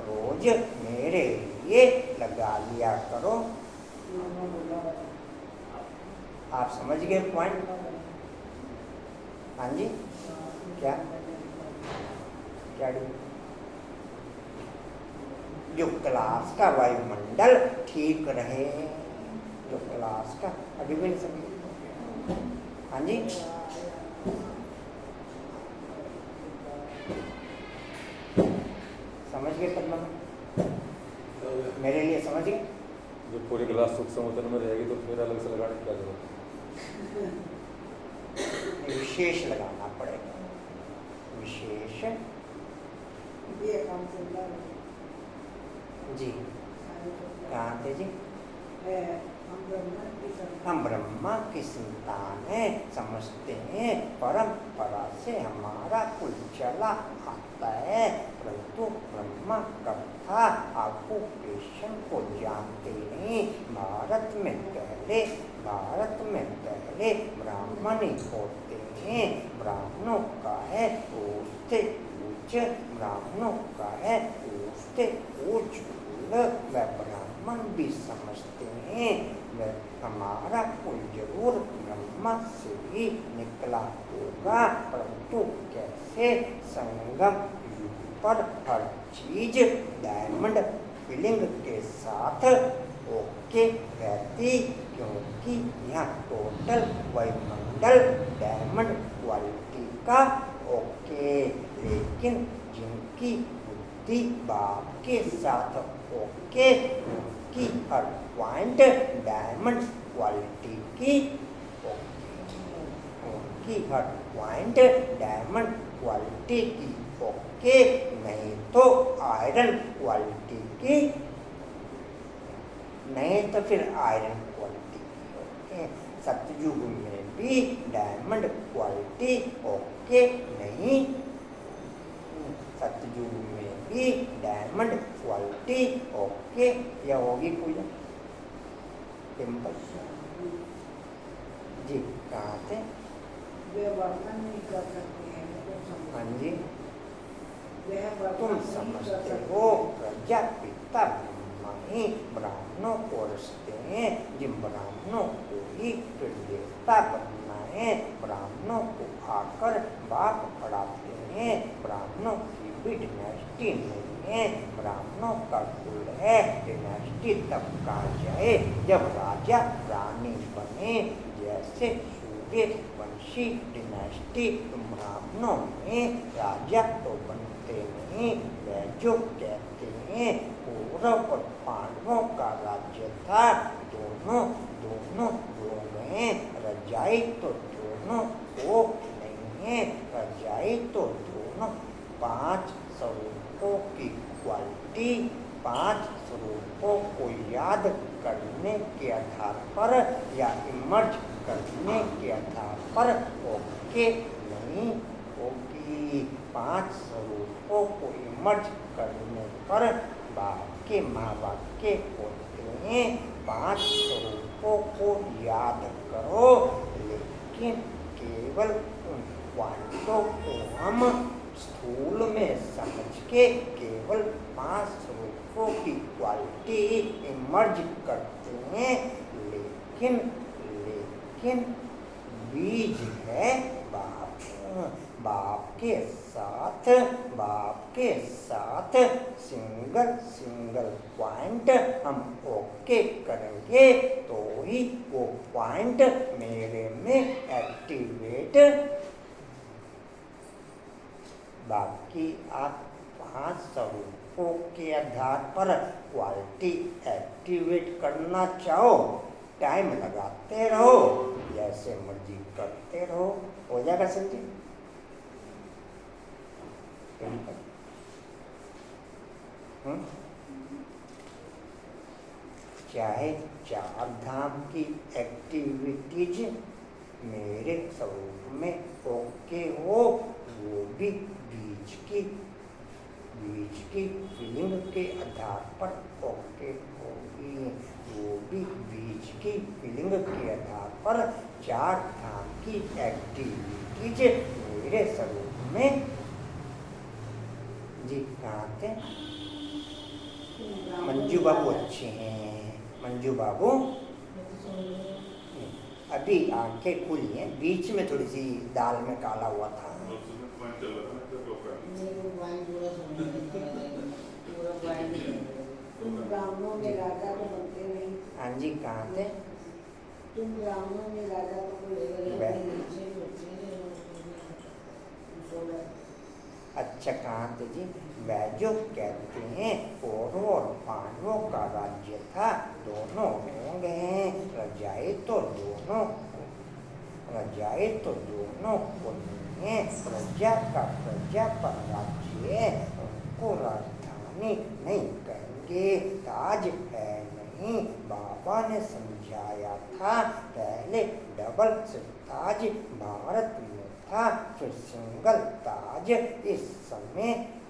रोज मेरे लिए लगा लिया करो। आप समझ गए पॉइंट? हाँ जी, क्या क्या जो क्लास का वायुमंडल ठीक रहे, जो क्लास का अभी भी नहीं समझे। हाँ जी, समझ गए पद्मा? मेरे लिए समझ गए? जो पूरी क्लास सुख समुद्र में रहेगी तो फिर अलग से लगाने की क्या जरूरत है? विशेष लगाना पड़ेगा, विशेष। जी सारी तो कहाँ थे जी? है, हम ब्रह्मा की संतान। हम ब्रह्मा की संतान हैं, समझते हैं परंपरा से हमारा कुल चला आता है, परंतु ब्रह्मा कब था ऑक्यूपेशन को जानते नहीं। भारत में पहले ब्राह्मण ही होते हैं, ब्राह्मणों का है ऊंचे ऊंच, ब्राह्मणों का है ऊंचे ऊंच कुल, वह ब्राह्मण भी समझते हैं वह हमारा कुल जरूर ब्रह्मा से ही निकला होगा, परंतु कैसे संगम युग पर हर चीज डायमंड फिलिंग के साथ ओके रहती, क्योंकि यहाँ टोटल वायुमंडल डायमंड क्वालिटी का ओके, लेकिन जिनकी बुद्धि बाप के साथ ओके, उनकी हर पॉइंट डायमंड क्वालिटी की उनकी हर पॉइंट डायमंड क्वालिटी की ओके, नहीं तो आयरन क्वालिटी की, नहीं तो फिर आयरन क्वालिटी की ओके। सतयुग में भी डायमंड क्वालिटी ओके नहीं, सतयुग में भी डायमंड क्वालिटी ओके। या होगी पूजा टेम्पल जी कहाँ थे? वे वर्णन नहीं कर सकते हैं, हाँ जी वह वर्णन तुम नहीं कर समझते सकते। हो प्रजापिता ब्रह्मा ही ब्राह्मणों को रचते हैं, जिन ब्राह्मणों को ही फिर देवता बनना है, ब्राह्मणों को आकर बाप पढ़ाते हैं, ब्राह्मणों की भी डिनेस्टी नहीं है, ब्राह्मणों का कुल है, डिनेस्टी तब कहा जाए जब राजा रानी बने, जैसे सूर्य वंशी डिनेस्टी ब्राह्मणों में राजा तो बनते नहीं। वह जो कहते हैं कौरव और पांडवों का राज्य था, दोनों लोग हैं, रजाई तो दोनों को नहीं है, रजाई तो दोनों 5 स्वरूपों की क्वालिटी, 5 स्वरूपों को याद करने के आधार पर या इमर्ज करने के आधार पर ओके नहीं होगी। 5 स्वरूपों को इमर्ज करने पर वाक्य महावाक्य होते हैं। 5 स्वरूपों को याद करो, लेकिन केवल उन क्वांटों को हम स्थूल में समझ के केवल 5 स्वरूपों की क्वालिटी इमर्ज करते हैं, लेकिन बीज है बाप के साथ सिंगल पॉइंट हम ओके करेंगे तो ही वो पॉइंट मेरे में एक्टिवेट, बाकी आप 5 स्वरूपों के आधार पर क्वालिटी एक्टिवेट करना चाहो, टाइम लगाते रहो, जैसे मर्जी करते रहो, हो जाएगा समझे। चाहे 4 धाम की एक्टिविटीज मेरे स्वरूप में ओके हो, वो भी बीज की फीलिंग के आधार पर ओके होगी, वो भी बीज की फीलिंग के आधार पर 4 धाम की एक्टिविटीज मेरे स्वरूप में जी कहाँ थे? मंजू बाबू अच्छे हैं, मंजू बाबू अभी आंखें खुली हैं, बीच में थोड़ी सी दाल में काला हुआ था। तुम ब्राह्मणों में राजा तो बनते नहीं। हाँ जी कहाँ थे? तुम ब्राह्मणों में राजा तो अच्छा कहाँ थे जी? वह जो कहते हैं कौरवों और पांडवों का राज्य था, दोनों हो गए, रजाई तो दोनों को नहीं है, प्रजा पर राज्य है, उनको राजधानी नहीं कहेंगे। करोगे, ताज है नहीं। बाबा ने समझाया था, पहले डबल ताज भारत में था, फिर सिंगल ताज।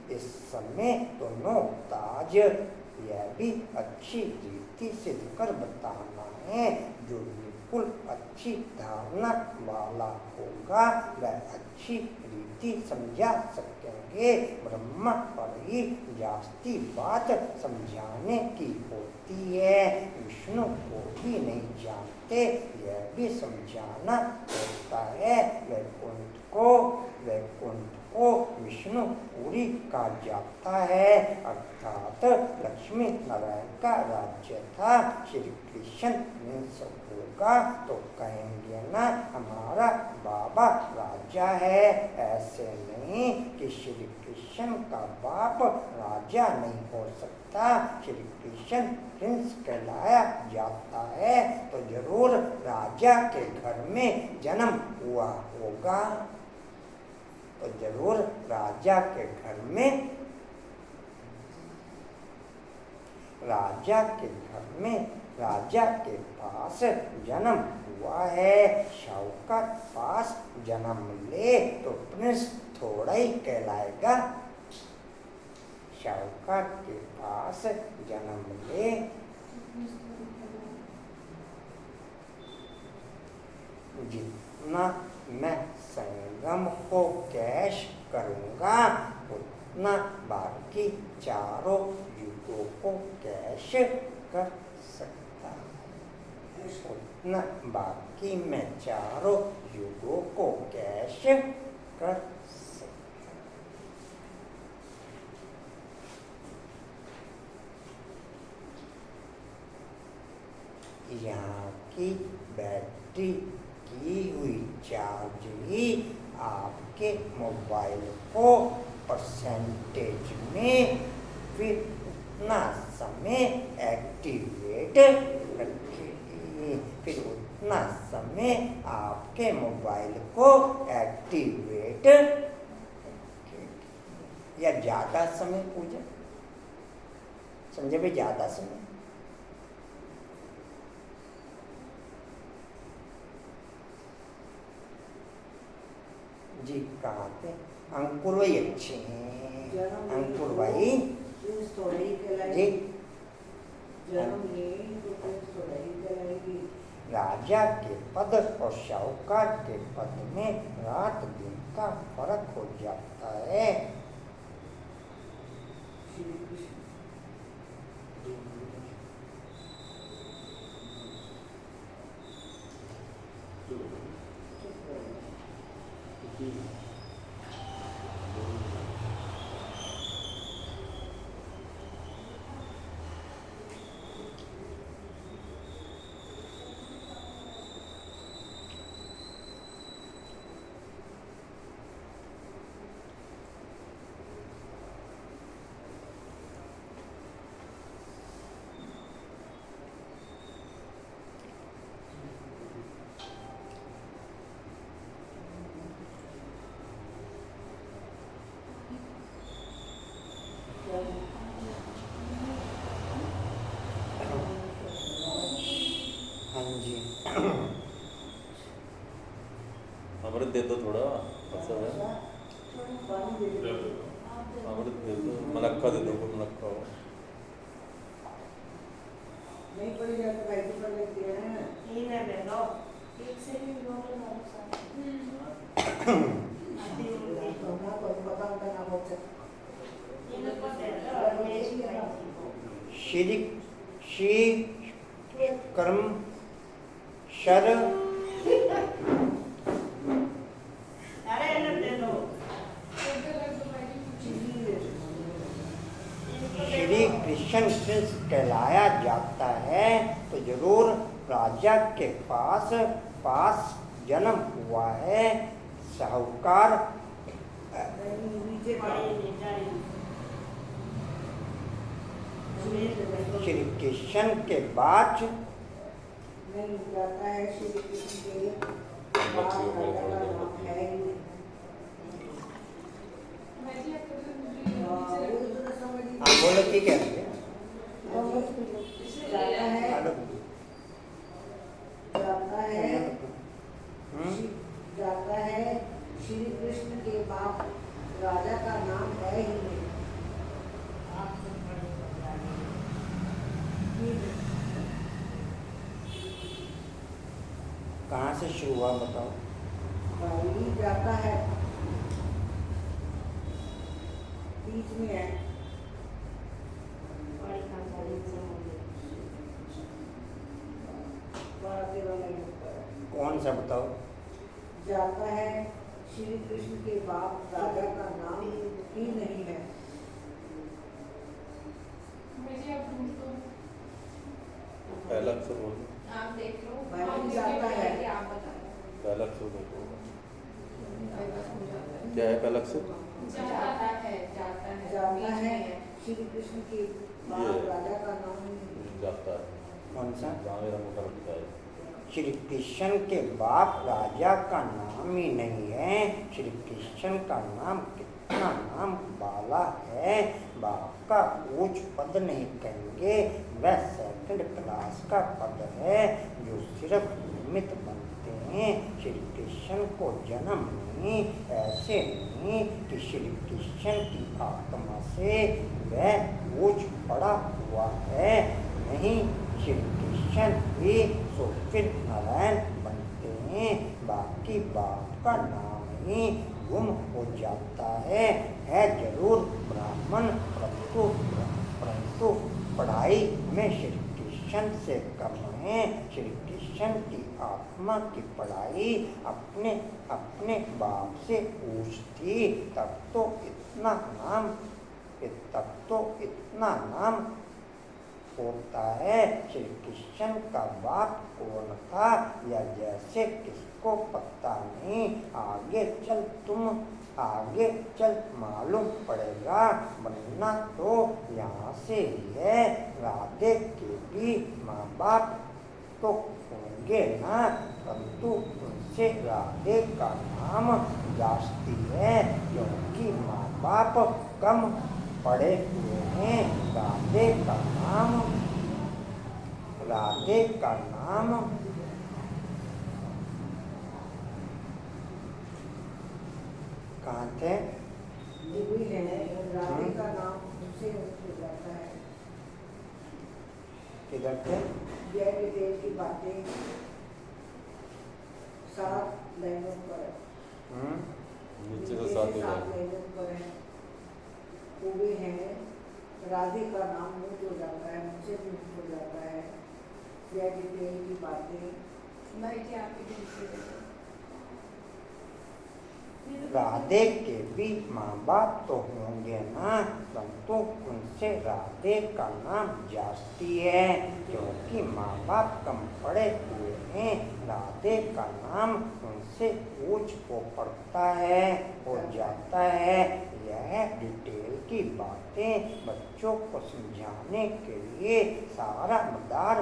इस समय तो नो ताज। यह भी अच्छी रीति सिद्ध कर बताना है। जो बिल्कुल अच्छी धारणा वाला होगा वह अच्छी रीति समझा सकेंगे। ब्रह्मा पर ही जास्ती बात समझाने की होती है, विष्णु को भी नहीं जानते, यह भी समझाना होता है। वैकुंठ को विष्णु पूरी कहा जाता है, अर्थात लक्ष्मी नारायण का राज्य था। श्री कृष्ण वंश होगा तो कहेंगे ना हमारा बाबा राजा है। ऐसे नहीं कि श्री कृष्ण का बाप राजा नहीं हो सकता। श्री कृष्ण प्रिंस कहलाया जाता है तो जरूर राजा के घर में जन्म हुआ होगा। तो जरूर राजा के घर में, राजा के पास जन्म हुआ है। शाहूकार पास जन्म ले तो प्रिंस थोड़ा ही कहलाएगा। शाहूकार के पास जन्म ले, जितना मैं संगम को कैश करूँगा उतना बाकी चारों युगों को कैश कर सकता हूँ। उतना बाकी मैं चारों युगों को कैश कर सकता हूँ। यहाँ की बैटरी की हुई चार्ज ही आपके मोबाइल को परसेंटेज में फिर उतना समय एक्टिवेट रखेगी। फिर उतना समय आपके मोबाइल को एक्टिवेट या ज़्यादा समय पूजा समझे भी ज़्यादा समय जी कहाँ थे? अंकुर भाई अच्छे हैं। अंकुर भाई जी राजा के पद और शाहूकार के पद में रात दिन का फर्क हो जाता है। अमृत दे दो थोड़ा अच्छा है। अमृत दे दो, मलक्का दे दो, मलक्का हो। नहीं पड़ी जाए तो भाई कर लेते हैं। ले लो। एक से भी लोग श्री कर्म शर श्री कृष्ण प्रिंस कहलाया जाता है तो जरूर राजा के पास जन्म हुआ है। साहूकार श्री कृष्ण के बाद नहीं जाता है। श्री कृष्ण के बोलो ठीक है। से शुरू हुआ बताओ। भाई जाता है, बीच में है, बारह लाइन ऊपर है। कौन सा बताओ। जाता है, श्री कृष्ण के बाप राजा का नाम ही नहीं है। मुझे अब ढूंढ दो। पहला अक्षर बोलो, आप देख लो। भाई हम जाता इसके है। पहले आप बता दो। पहला अक्षर बोलो। जाता क्या है पहला अक्षर? है, जाता है, जाता बीच है, में है। श्री कृष्ण के बाप ये। राजा का नाम ही नहीं है। जाता है, कौन सा? जहाँ मेरा मोटा लगता है। श्री कृष्ण के बाप राजा का नाम ही नहीं है। श्री कृष्ण का नाम कितना नाम वाला है। बाप का ऊंच पद नहीं कहेंगे, वह सेकंड क्लास का पद है जो सिर्फ निमित्त बनते हैं। श्री कृष्ण को जन्म नहीं, ऐसे नहीं कि श्री कृष्ण की आत्मा से वह ऊंच पड़ा हुआ है। नहीं, श्री कृष्ण ही सो फिर नारायण बनते हैं। बाकी बाप का नाम ही गुम हो जाता है जरूर ब्राह्मण, परंतु पढ़ाई में श्री कृष्ण से कम है। श्री कृष्ण की आत्मा की पढ़ाई अपने अपने बाप से ऊंच थी। तब तो इतना नाम होता है। श्री कृष्ण का बाप कौन था या जैसे किसको पता नहीं। आगे चल मालूम पड़ेगा, वरना तो यहाँ से ही है। राधे के भी माँ बाप तो होंगे ना, परंतु उनसे राधे का नाम जास्ती है क्योंकि माँ बाप कम पड़े हुए हैं। राधे का नाम कहाँ थे? ये भी है, राधे का नाम उनसे हो जाता है। किधर थे? जय डिटेल की बातें 7 लाइनों पर है। नीचे तो नीचे साथ से ही 7 लाइनों पर है। वो भी है, राधे का नाम मुझ हो जाता है, मुझसे भी हो जाता है। जय डिटेल की बातें। भाई जी आपके पीछे देखो। राधे के भी माँ बाप तो होंगे ना, परंतु उनसे राधे का नाम जास्ती है क्योंकि माँ बाप कम पड़े हुए हैं। राधे का नाम उनसे ऊंच हो पड़ता है, हो जाता है। यह डिटेल की बातें बच्चों को समझाने के लिए सारा मदार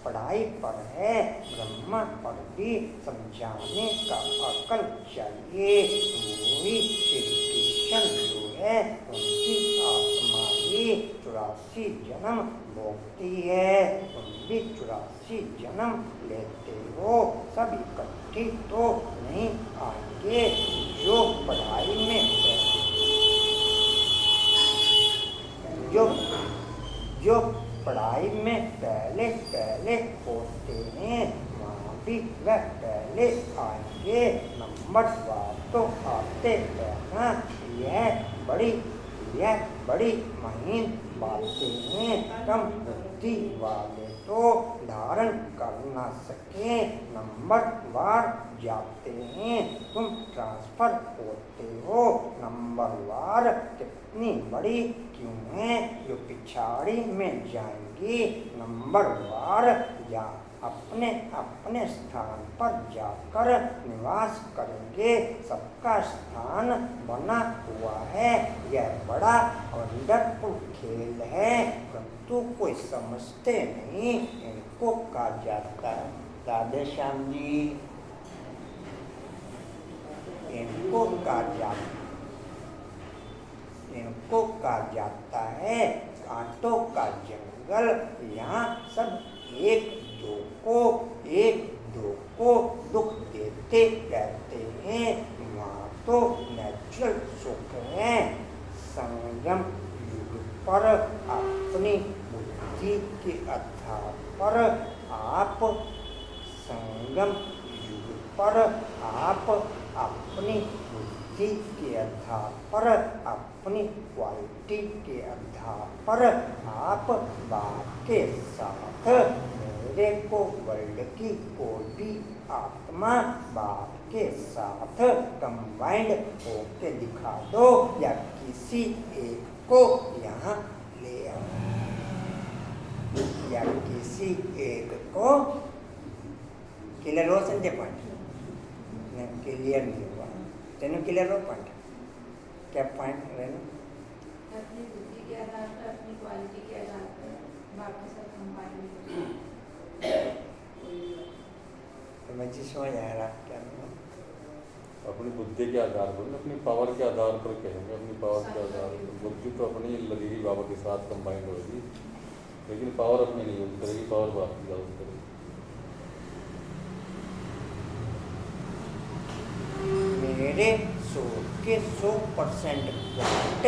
पढ़ाई पर है। ब्रह्मा पर भी समझाने का अकल चाहिए। वही श्री कृष्ण जो है उनकी आत्मा ही 84 जन्म भोगती है। तुम भी 84 जन्म लेते हो, सब इकट्ठी तो नहीं आएंगे। जो पढ़ाई में पहले होते हैं वहाँ भी वह पहले आएंगे। नंबर वार तो आते हैं ना। यह बड़ी महीन बातें हैं। कम बुद्धि वाले तो धारण कर ना सके, नंबर वार जाते हैं। तुम ट्रांसफर होते हो, नंबर वार कितनी बड़ी क्यों है जो पिछाड़ी में जाएंगी। नंबर वार जा अपने अपने स्थान पर जाकर निवास करेंगे। सबका स्थान बना हुआ है। यह बड़ा वंडरफुल खेल है, परंतु कोई समझते नहीं। इनको कहा जाता है राधे श्याम जी, इनको कहा जाता है कांटों का जंगल। यहाँ सब एक दो को दुख देते रहते हैं। वहाँ तो नेचुरल सुख है। संगम युग पर अपनी बुद्धि के आधार पर आप संगम युग पर आप अपनी बुद्धि के आधार पर, अपनी क्वालिटी के आधार पर आप बाप के साथ मेरे को वर्ल्ड की कोई भी आत्मा बाप के साथ कंबाइंड होके दिखा दो या किसी एक को यहाँ ले आओ या किसी एक को क्लियर हो संजय पॉइंट नहीं क्लियर नहीं हुआ तेन क्लियर हो पॉइंट क्या पॉइंट रहना अपनी बुद्धि के आधार पर, अपनी क्वालिटी के आधार पर बाकी सब कंबाइन तो मैं जी समझ आया क्या अपनी बुद्धि के आधार पर, अपनी पावर के आधार पर कहेंगे, अपनी पावर के आधार पर। बुद्धि तो अपनी लगेगी बाबा के साथ कंबाइंड होगी, लेकिन पावर अपनी नहीं यूज करेगी, पावर बाप की यूज करेगी। मेरे 100 के 100% पॉइंट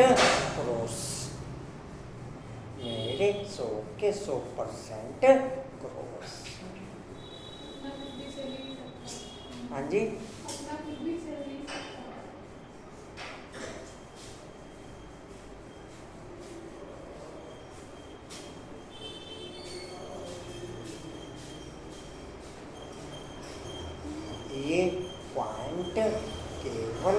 क्रॉस, मेरे 100 के 100% क्रॉस। हाँ जी ये पॉइंट केवल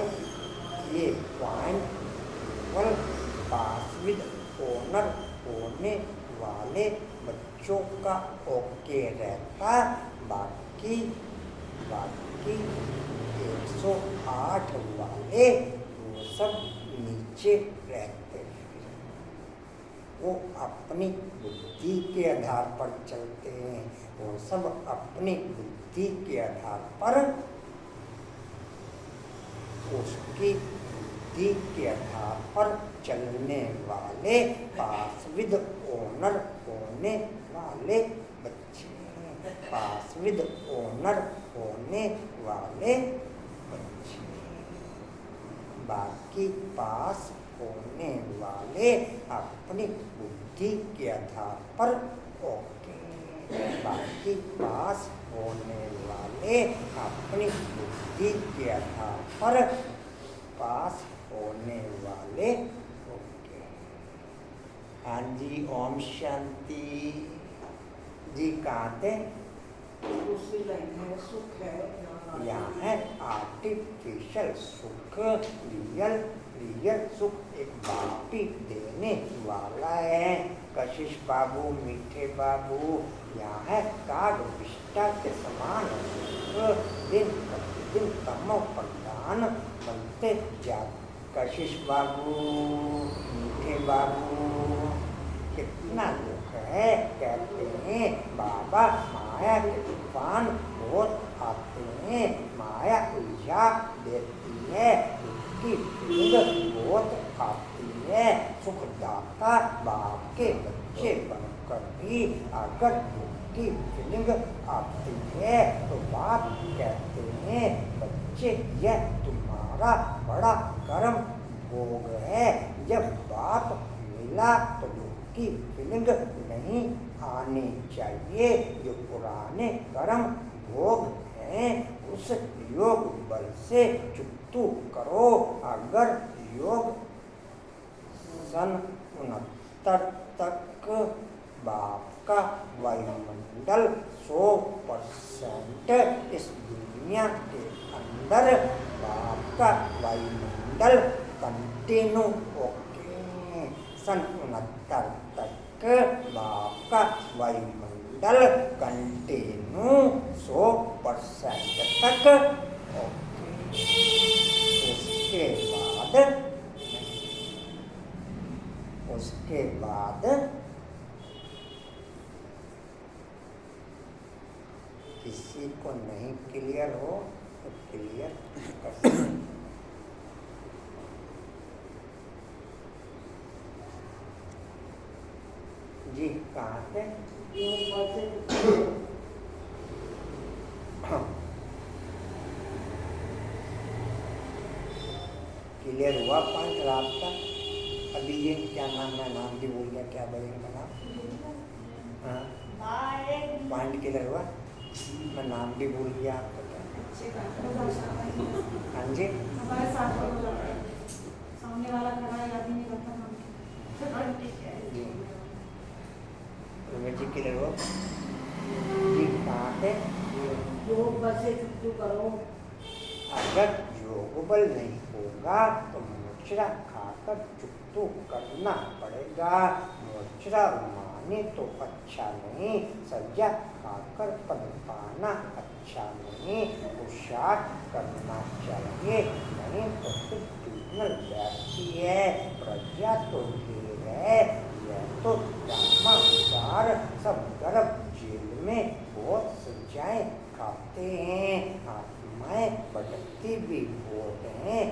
पास विद ओनर होने वाले बच्चों का ओके रहता, बाकी 108 वाले वो सब नीचे रहते हैं। वो अपनी बुद्धि के आधार पर चलते हैं, वो सब अपनी बुद्धि के आधार पर, उसकी बुद्धि के आधार पर चलने वाले पास विद ओनर होने वाले बच्चे हैं, पास विद ओनर होने वाले बच्चे। बाकी पास होने वाले अपनी बुद्धि के आधार पर ओके, बाकी पास होने वाले अपनी बुद्धि के आधार पर पास होने वाले ओके। हाँ जी ओम शांति जी। कहाँ थे? दूसरी लाइन है सुख है, यहाँ है आर्टिफिशियल सुख, रियल सुख एक बाप ही देने वाला है। कशिश बाबू, मीठे बाबू, यहाँ है काग विष्टा के समान सुख, दिन प्रतिदिन तमो प्रधान बनते जा। कशिश बाबू, मीठे बाबू, कितना दुख है, कहते हैं बाबा माया के तूफान बहुत आते हैं, माया उलझा देती है, उसकी फीलिंग बहुत आती है। सुखदाता बाप के बच्चे बनकर भी अगर उसकी फीलिंग आती है तो बाप कहते हैं बच्चे यह तुम्हारा बड़ा कर्म भोग है। जब बाप मिला तो की फीलिंग नहीं आनी चाहिए। जो पुराने कर्म भोग हैं उस योग बल से चुकतू करो। अगर योग सन 69 तक बाप का वायुमंडल 100% इस दुनिया के अंदर बाप का वायुमंडल कंटिन्यू ओके। सन 69 तक बाप का वायुमंडल कंटिन्यू 100% तक ओके। उसके बाद किसी को नहीं क्लियर हो तो क्लियर कर सकते। जी कहाँ थे? क्लियर हुआ पॉइंट रात का? अभी ये क्या नाम है, नाम भी भूल गया, क्या बहन का नाम? हाँ पॉइंट क्लियर हुआ, मैं नाम भी भूल गया आपका क्या? अच्छे का रोजा शाह है। हाँ जी हमारे साथ हो जाता है, सामने वाला खड़ा है याद ही नहीं करता नाम क्या। हाँ ठीक है। जी रमेश जी क्लियर हुआ जी? कहाँ थे? योग बल से चुप करो। अगर योग बल नहीं होगा तो मोचरा खाकर चुप्तू करना पड़ेगा। मोचरा माने तो अच्छा नहीं, सजा खाकर पद पाना अच्छा नहीं। पुरुषार्थ करना चाहिए, नहीं तो फिर ट्रिब्यूनल बैठती है। प्रजा तो ढेर है, यह तो रामानुसार सब गर्भ जेल में बहुत सजाएं खाते हैं। आत्माएं भटकती भी बहुत हैं,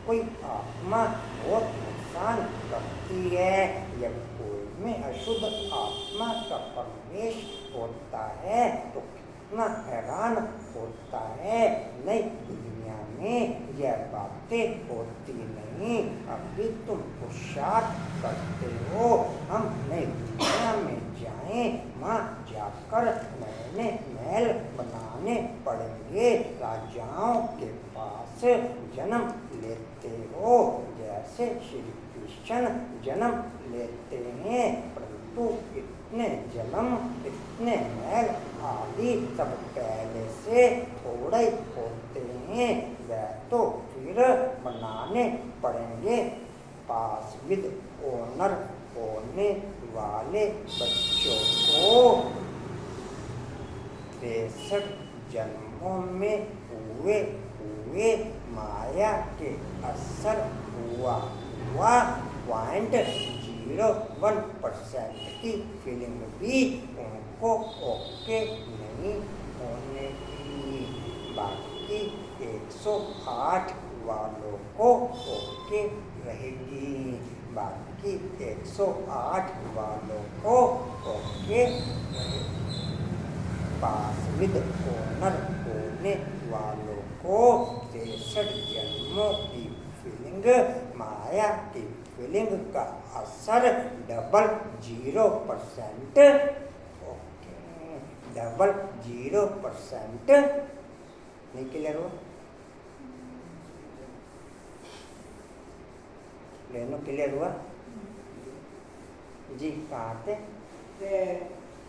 कोई आत्मा बहुत नुकसान करती है। जब कोई में अशुद्ध आत्मा का प्रवेश होता है तो कितना हैरान होता है। नई दुनिया में यह बातें होती नहीं। अभी तुम पुरुषार्थ करते हो, हम नई दुनिया में जाएं, वहाँ जाकर नए महल बनाने पड़ेंगे। राजाओं के पास जन्म लेते हो जैसे श्री कृष्ण जन्म लेते हैं, परंतु इतने जन्म इतने महल आदि सब पहले से थोड़े होते हैं। वह तो फिर बनाने पड़ेंगे। पास विद ओनर होने वाले बच्चों को 63 जन्मों में हुए माया के असर हुआ 0.01% की फीलिंग भी उनको ओके नहीं होने की। बाकी 108 वालों को ओके रहेगी। बाकी 108 वालों को ओके रहेगी। पास विद ओनर होने वालों को 63 जन्मों की फीलिंग, माया की फीलिंग का असर 0% ओके 0% नहीं क्लियर हो? लेनो क्लियर हुआ जी? कहाँ थे?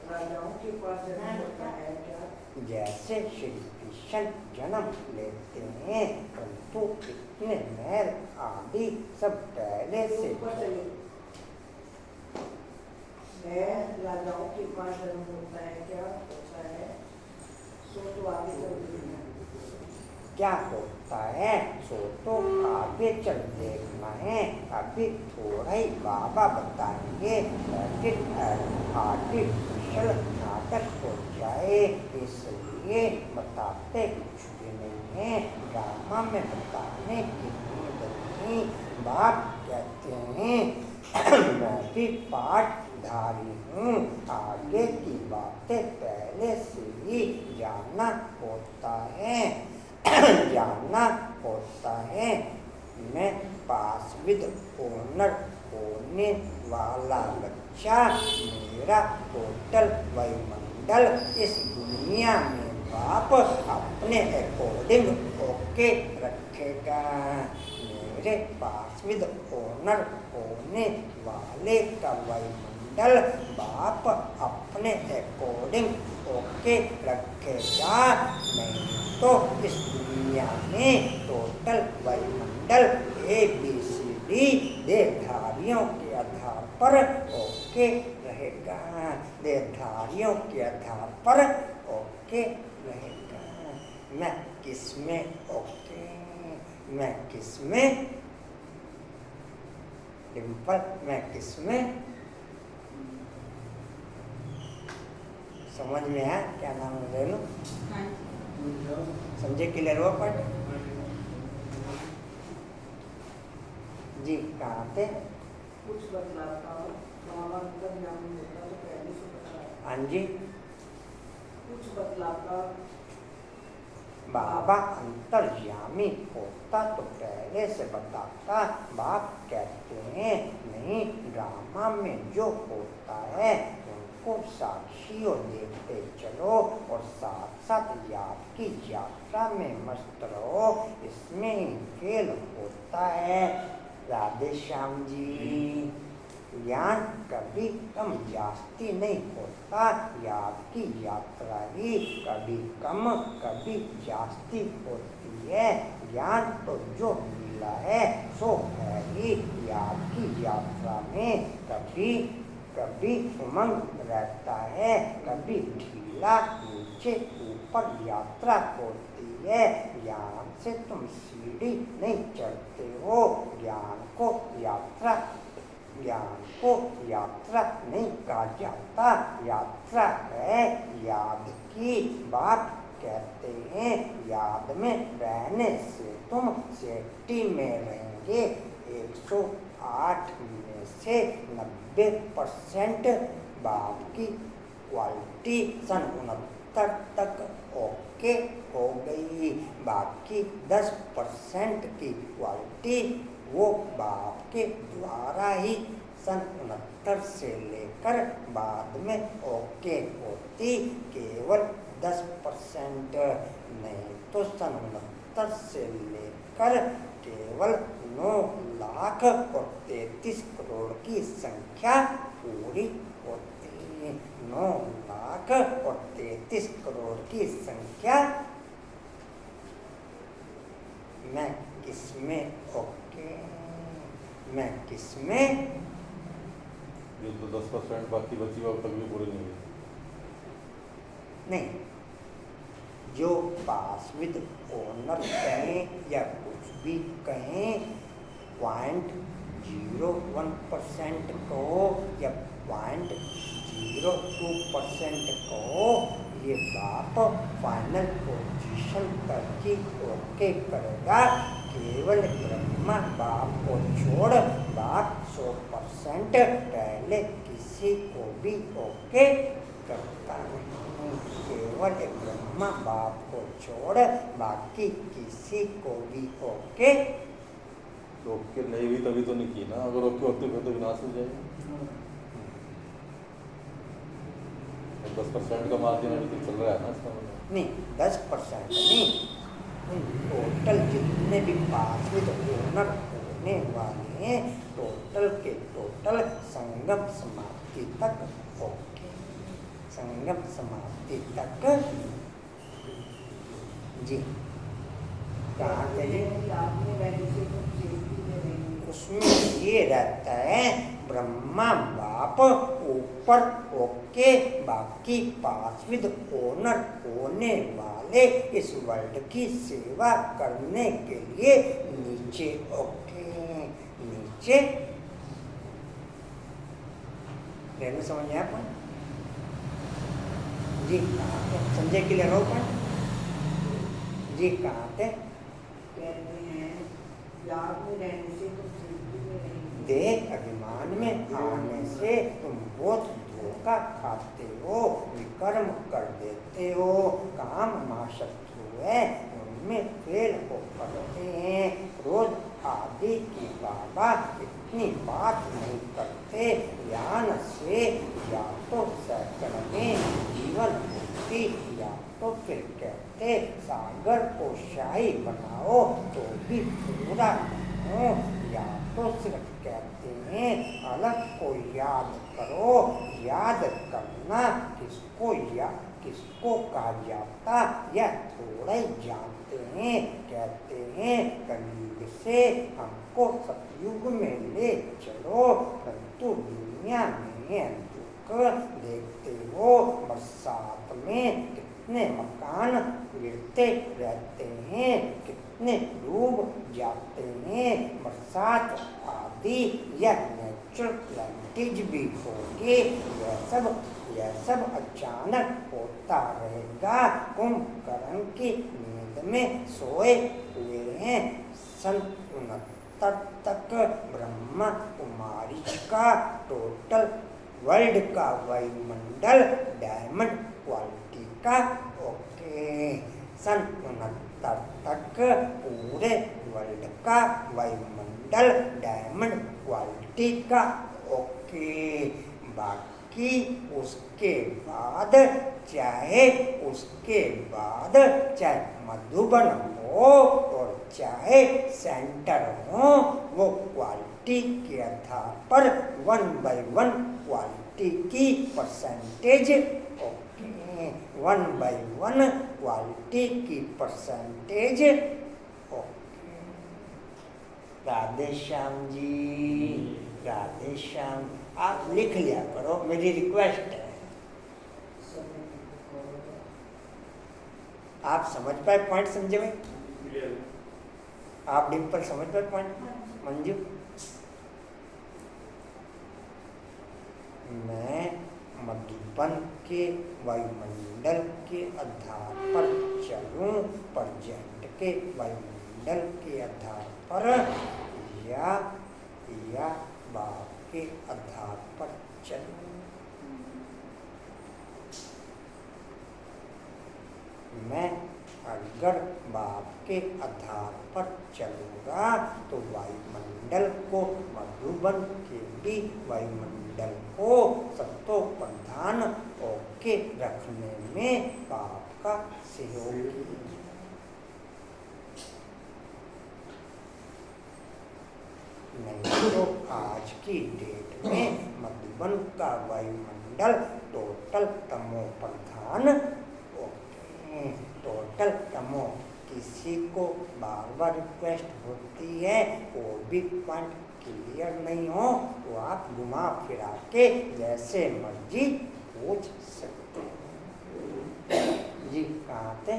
राजाओं के पास जन्म होता है क्या? जैसे श्री कृष्ण जन्म लेते हैं, परंतु इतने महल आदि सब पहले से राजाओं के पास जन्म होता है क्या? होता है सो तो आगे चल देखना। क्या होता है सो तो आगे चल देखना है। अभी थोड़ा ही बाबा बताएंगे, आर्टिफिशियल नाटक हो जाए इसलिए बताते कुछ भी नहीं है। ड्रामा में बताने की नींद नहीं। बाप कहते हैं मैं भी पाठधारी हूँ, आगे की बातें पहले से ही जानना होता है। मैं पास विद ओनर होने वाला बच्चा, मेरा टोटल वायुमंडल इस दुनिया में बाप अपने अकॉर्डिंग ओके रखेगा। मेरे पास विद ओनर होने वाले का वायुमंडल बाप अपने अकॉर्डिंग ओके रखेगा। नहीं तो इस दुनिया में टोटल वायुमंडल ABCD देहधारियों के आधार पर ओके रहेगा। देहधारियों के आधार पर ओके रहेगा। मैं किसमें ओके? मैं किसमें? डिम्पल मैं किसमें? समझ में है? क्या नाम है रेनू? समझे? क्लियर हुआ पट जी? कहाँ थे? कुछ बदलाता हूँ मामा का नाम होता तो पहले से बता। हाँ जी कुछ बदलाता बाबा अंतर्यामी होता तो पहले से बताता। बाप कहते हैं नहीं, ड्रामा में जो होता है उनको साक्षियों देखते चलो और साथ साथ याद की यात्रा में मस्त रहो, इसमें ही फेल होता है। राधे श्याम जी। ज्ञान कभी कम जास्ती नहीं होता, याद की यात्रा ही कभी कम कभी जास्ती होती है। ज्ञान तो जो मिला है सो है ही, याद की यात्रा में कभी कभी उमंग रहता है, कभी ढीला नीचे ऊपर यात्रा होती है। ज्ञान से तुम सीढ़ी नहीं चढ़ते हो, ज्ञान को यात्रा नहीं कहा जाता, यात्रा है याद की बात कहते हैं। याद में रहने से तुम सेफ्टी में रहेंगे। 108 में से 90% बाप की क्वालिटी सन 69 तक ओके हो गई। बाकी 10% की क्वालिटी वो बाप के द्वारा ही सन 69 से लेकर बाद में ओके होती, केवल 10%। नहीं तो सन 69 से लेकर केवल 9,33,00,000 की संख्या पूरी होती। 9,33,00,000 की संख्या मैं किसमें ओके, मैं किसमें? ये तो 10% बाकी बची हुई अब तक भी पूरी नहीं हुई। नहीं, जो पास विद ओनर कहें या कुछ भी कहें, 0.01% कहो या 0.02% कहो, ये बाप फाइनल पोजीशन तक ही ओके करेगा। केवल ब्रह्मा बाप को छोड़ बाप 100% पहले किसी को भी ओके करता नहीं। केवल ब्रह्मा बाप को छोड़ बाकी किसी को भी ओके। तो ओके नहीं हुई तभी तो नहीं की ना, अगर ओके होती फिर तो विनाश हो जाएगा। 10% का मार्जिन अभी तो चल रहा है ना इसका मतलब। नहीं, 10% नहीं, टोटल जितने भी पास विद ओनर होने वाले हैं, टोटल के टोटल संगम समाप्ति तक ओके। संगम समाप्ति तक जी। कहाँ से जी? उसमें ये रहता है ब्रह्मा बाप ऊपर ओके, बाकी पास विद ओनर होने वाले इस वर्ल्ड की सेवा करने के लिए नीचे ओके। नीचे रहने समझ में आप जी? कहाँ थे संजय के लिए रोक जी? कहाँ थे? कहते हैं याद में रहने से तुम सिद्धि में रहेंगे। देह अभिमान में आने से तुम बहुत धोखा खाते हो, विकर्म कर देते हो। काम महाशत्रु है, उनमें फेल हो पड़ते हैं। क्रोध आदि की बाबा इतनी बात नहीं करते। ज्ञान से या तो सैकड़ में जीवन मुक्ति, या तो फिर कहते सागर को शाही बनाओ तो भी पूरा हो, या तो सिर्फ कहते हैं अलग को याद करो। याद करना किसको कहा जाता यह थोड़ा ही जानते हैं। कहते हैं कलयुग से हमको सतयुग में ले चलो, परंतु दुनिया में दुख देखते हो। बरसात में कितने मकान गिरते रहते हैं, कितने डूब जाते हैं। बरसात आदि यह नेचुरल कैलेमिटीज भी होगी। यह सब अचानक होता रहेगा। कुंभकर्ण की नींद में सोए हुए हैं। सन 69 तक ब्रह्मा कुमारी का टोटल वर्ल्ड का वायुमंडल डायमंड क्वालिटी का ओके। सन 69 तक पूरे वर्ल्ड का वायुमंडल डायमंड क्वालिटी का ओके। बाकी कि उसके बाद चाहे मधुबन हो और चाहे सेंटर हो, वो क्वालिटी के आधार पर 1/1 क्वालिटी की परसेंटेज, ओके, 1/1 क्वालिटी की परसेंटेज, ओके। राधे श्याम जी, राधे श्याम। आप लिख लिया करो, मेरी रिक्वेस्ट है। आप समझ पाए पॉइंट संजय भाई? आप डिम्पल समझ पाए पॉइंट? मंजू, मैं मधुबन के वायुमंडल के आधार पर चलूं, प्रेजेंट के वायुमंडल के आधार पर, या बाप के आधार पर चलूं। मैं अगर बाप के आधार पर चलूँगा तो वायुमंडल को, मधुबन के भी वायुमंडल को सत्तो प्रधान ओके रखने में बाप का सहयोग। नहीं तो आज की डेट में मधुबन का वायुमंडल टोटल तमो प्रधान, टोटल तमो। किसी को बार बार रिक्वेस्ट होती है, वो भी पॉइंट क्लियर नहीं हो तो आप घुमा फिरा के जैसे मर्जी पूछ सकते हैं। जी कहाँ थे?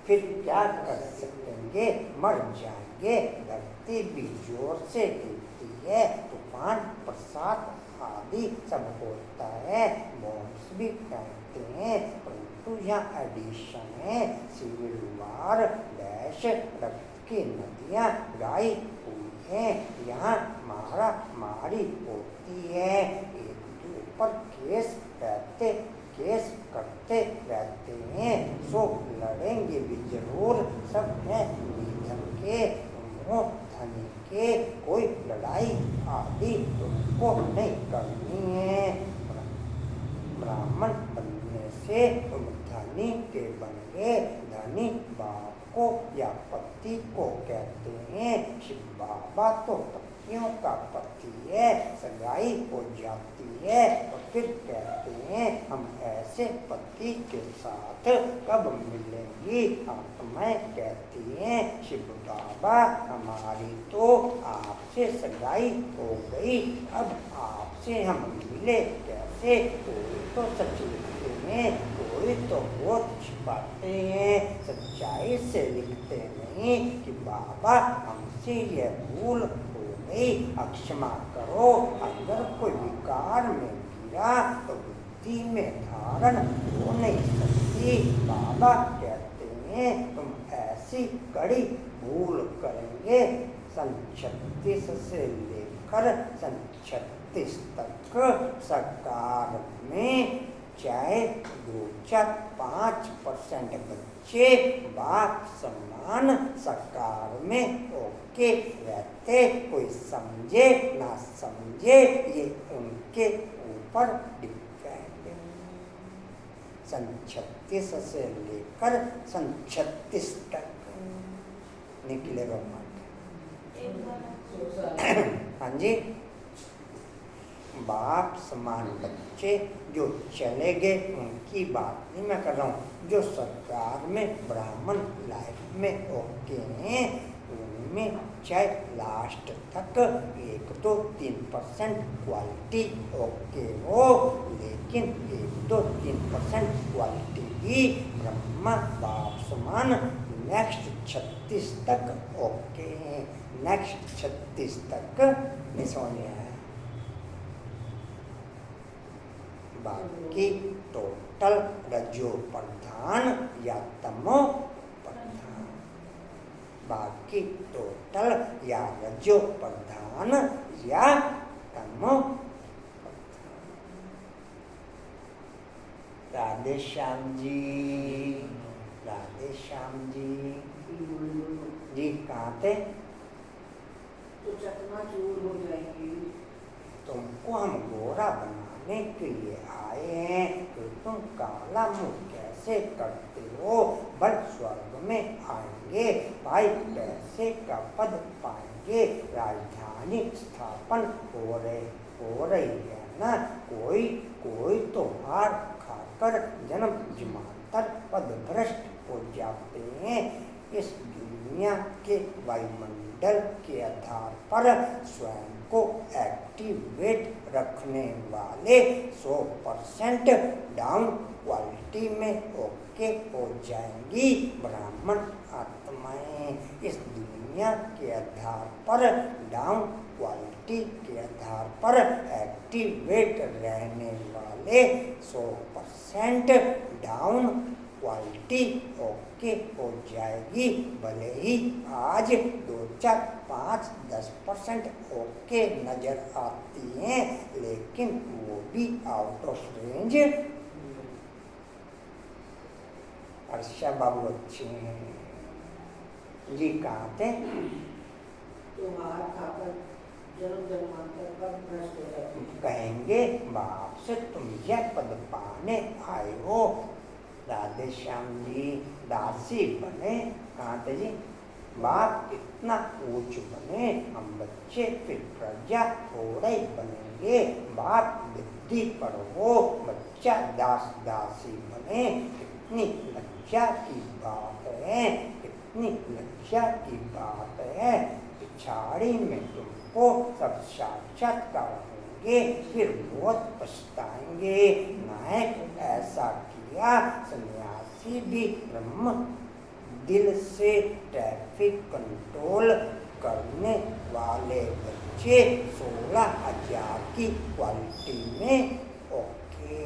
फिर क्या कर सकेंगे? मर जाएंगे। धरती भी जोर से गिरती है, तूफान बरसात आदि सब होता है, बॉम्ब्स भी कहते हैं, परंतु यहाँ एडिशन है, सिविल वार डैश रक्त की नदियाँ गाई हुई हैं, यहाँ मारा मारी होती है, एक दूसरे पर केस करते रहते हैं, सो लड़ेंगे भी जरूर, सब है निधन के धनी के, कोई लड़ाई आदि तुमको नहीं करनी है। ब्राह्मण बनने से तुम धनी के बन गए। धनी बाप को या पति को कहते हैं। शिव बाबा तो पतियों का पति है, सगाई हो जाती है तो फिर कहते हैं हम ऐसे पति के साथ कब मिलेंगी। आत्माएं कहती हैं शिव बाबा हमारी तो आपसे सगाई हो गई, अब आपसे हम मिले कैसे। कोई तो सच लिखते हैं, कोई तो बहुत छिपाते हैं, सच्चाई से लिखते नहीं कि बाबा हमसे यह भूल हो गई, क्षमा करो। अगर कोई विकार में गिरा तो बुद्धि में धारण हो नहीं सकती। बाबा कहते हैं तुम ऐसी कड़ी भूल करेंगे। सन 36 से लेकर सन 36 तक सरकार में चाहे 2-5% बच्चे बाप समान सरकार में ओके रहते, कोई समझे ना समझे ये उनके ऊपर डिपेंड। सन 36 से लेकर सन 36 तक निकलेगा मत। हाँ जी, बाप समान बच्चे जो चले गए उनकी बात नहीं मैं कर रहा हूँ, जो सरकार में ब्राह्मण लाइफ में ओके हैं उनमें चाहे लास्ट तक 1-3% क्वालिटी ओके हो, लेकिन 1-3% क्वालिटी ही ब्रह्मा बाप समान नेक्स्ट 36 तक ओके हैं। नेक्स्ट 36 तक नहीं समझ में आया। बाकी टोटल रजो प्रधान या तमो प्रधान, बाकी टोटल या रजो प्रधान या तमो प्रधान। राधे श्याम जी, राधे श्याम जी। जी कहाँ थे? तो चकनाचूर हो जाएंगी। तुमको हम गोरा बनाने के लिए आए हैं, तो तुम काला मुंह कैसे करते हो? बल स्वर्ग में आएंगे, भाई पैसे का पद पाएंगे, राजधानी स्थापन हो रही है ना। कोई तो हार खाकर जन्म जमातर पद भ्रष्ट हो जाते हैं। इस दुनिया के वायुमंडल के आधार पर स्वयं को एक्टिवेट रखने वाले 100% डाउन क्वालिटी में ओके हो जाएंगी ब्राह्मण आत्माएं। इस दुनिया के आधार पर डाउन क्वालिटी के आधार पर एक्टिवेट रहने वाले 100% डाउन क्वालिटी ओके हो जाएगी। भले ही आज 2, 4, 5, 10% ओके नजर आती हैं, लेकिन वो भी आउट ऑफ रेंज। अर्षा बाबू अच्छे हैं जी, कहाँ थे? तुम्हारा खाकर जन्म जन्मांतर पर भ्रष्ट हो जाती है। कहेंगे बाप से तुम यह पद पाने आए हो। राधे श्याम जी दासी बने, कहाँ थे जी? बाप इतना ऊंच बने, हम बच्चे फिर प्रजा थोड़े ही बनेंगे। बाप विद्धि पर हो, बच्चा दास दासी बने। कितनी लज्जा की बात है, कितनी लज्जा की बात है। पिछाड़ी में तुमको सब साक्षात्कार होंगे, फिर बहुत पछताएंगे। नायक ऐसा किया, सन्यासी भी ब्रह्म दिल से ट्रैफिक कंट्रोल करने वाले बच्चे 16,000 की क्वालिटी में ओके।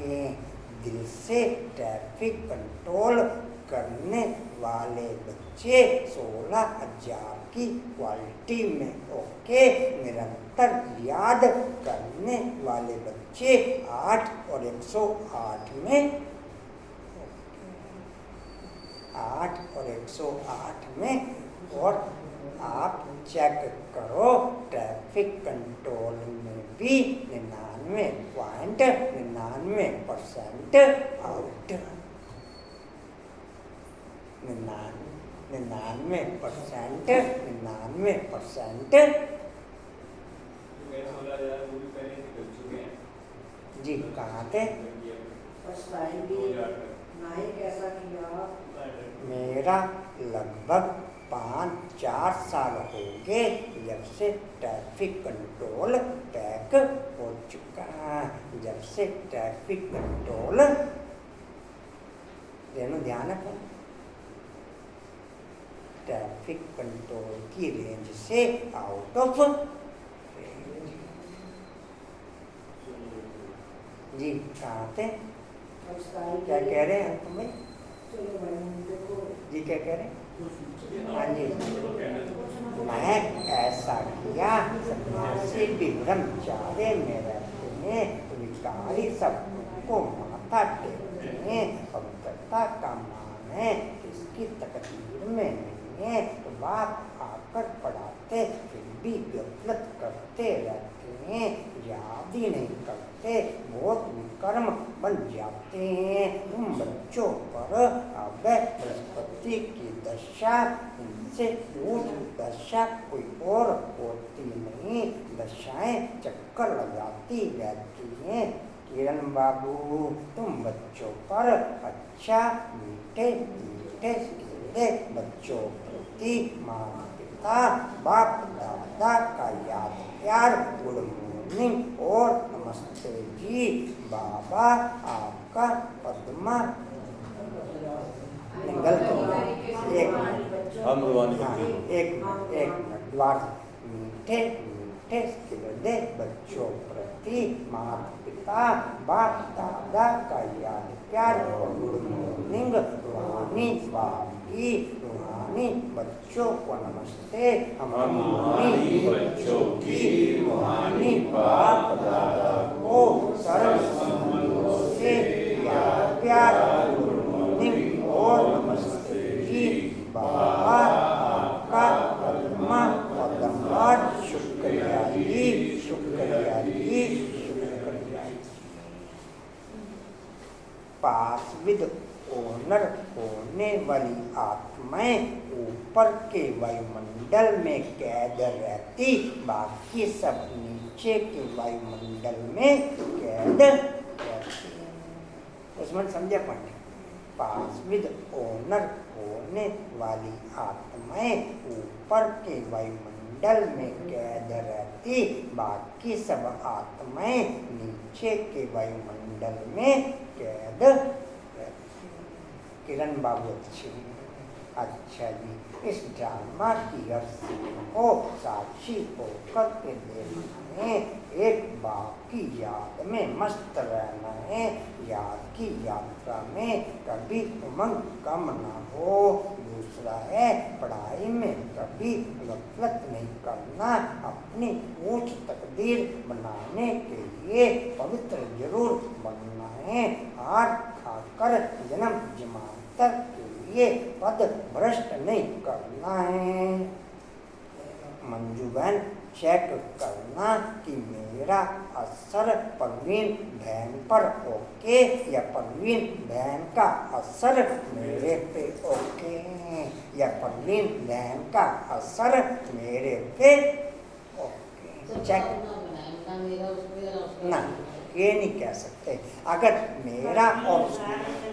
दिल से ट्रैफिक कंट्रोल करने वाले बच्चे 16,000 की क्वालिटी में ओके। निरंतर याद करने वाले बच्चे 8 और 108 में 8 और 108 में। और आप चेक करो ट्रैफिक कंट्रोल में भी 99.99% आउट। 99% जी, कहाँ थे? पछताएंगे। नायक ऐसा किया। मेरा लगभग 5-4 साल हो गए जब से ट्रैफिक कंट्रोल पैक हो चुका है। जब से ट्रैफिक कंट्रोल, ध्यान रखें, ट्रैफिक कंट्रोल की रेंज से आउट ऑफ रेंज। जी, कहाँ थे? क्या कह रहे हैं तुम्हें? चलो भाई देखो जी, क्या कह रहे हैं? हाँ जी, मैं ऐसा किया, सन्यासी भी ब्रह्मचार्य में रहते हैं, विकारी सबको माथा टेकते हैं। पवित्रता का मान है, इसकी तकदीर में नहीं है। तो बाप आकर पढ़ाते फिर भी गफलत करते रहते हैं, याद ही नहीं करते, बहुत विकर्म बन जाते हैं। उन बच्चों पर अब बृहस्पति की दशा, इनसे ऊंच दशा कोई और होती नहीं। दशाएं चक्कर लगाती रहती हैं। किरण बाबू, तुम बच्चों पर अच्छा मीठे मीठे सीधे बच्चों प्रति माता पिता बाप दादा का याद प्यार, गुड मॉर्निंग और नमस्ते जी। बाबा आपका पद्मा गलत हो गया, एक मिनट द्वार। मीठे मीठे हृदय बच्चों प्रति माता पिता बाप दादा का याद प्यार, गुड मॉर्निंग। रूहानी बाप की, रूहानी बच्चों को नमस्ते। हमारी बच्चों की रूहानी बाप दादा को सर्व संबंधों से याद प्यार, गुड मॉर्निंग और नमस्ते जी। बाबा आपका पद्मा पद्मार शुक्रिया जी, शुक्रिया जी। पासविद ओनर होने वाली आत्माएं ऊपर के वायुमंडल में कैद रहती, बाकी सब नीचे के वायुमंडल में कैद रहती। उसमें समझा पॉइंट? पासविद ओनर होने वाली आत्माएं ऊपर के वायुमंडल में कैद रहती, बाकी सब आत्माएं नीचे के वायुमंडल में कैद रहती। किरण बाबू अच्छी। अच्छा जी, इस ड्रामा की हर सीन को साक्षी होकर के देखना है, एक बाप की याद में मस्त रहना है, याद की यात्रा में कभी उमंग कम ना हो। दूसरा है पढ़ाई में कभी गफलत नहीं करना, अपनी ऊंच तकदीर बनाने के लिए पवित्र जरूर बनना है। हार खाकर जन्म जमातर के लिए पद भ्रष्ट नहीं करना है। मंजू बहन चेक करना कि मेरा असर परवीन बहन पर ओके या परवीन बहन का असर मेरे पे ओके, या परवीन बहन का असर मेरे पे ओके। चेक ना, ये नहीं कह सकते। अगर मेरा और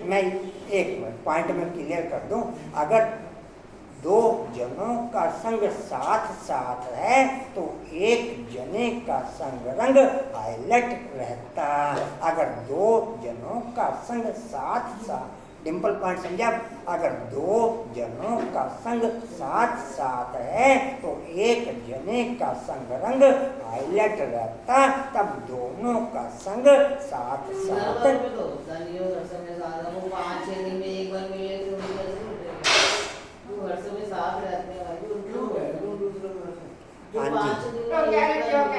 मैं एक पॉइंट में क्लियर कर दूं, अगर दो जनों का संग साथ साथ है तो एक जने का संग रंग हाईलाइट रहता। अगर दो जनों का संग साथ साथ, डिम्पल पॉइंट समझा? अगर दो जनों का संग साथ साथ है तो एक जने का संग रंग हाईलाइट रहता, तब दोनों का संग साथ साथ।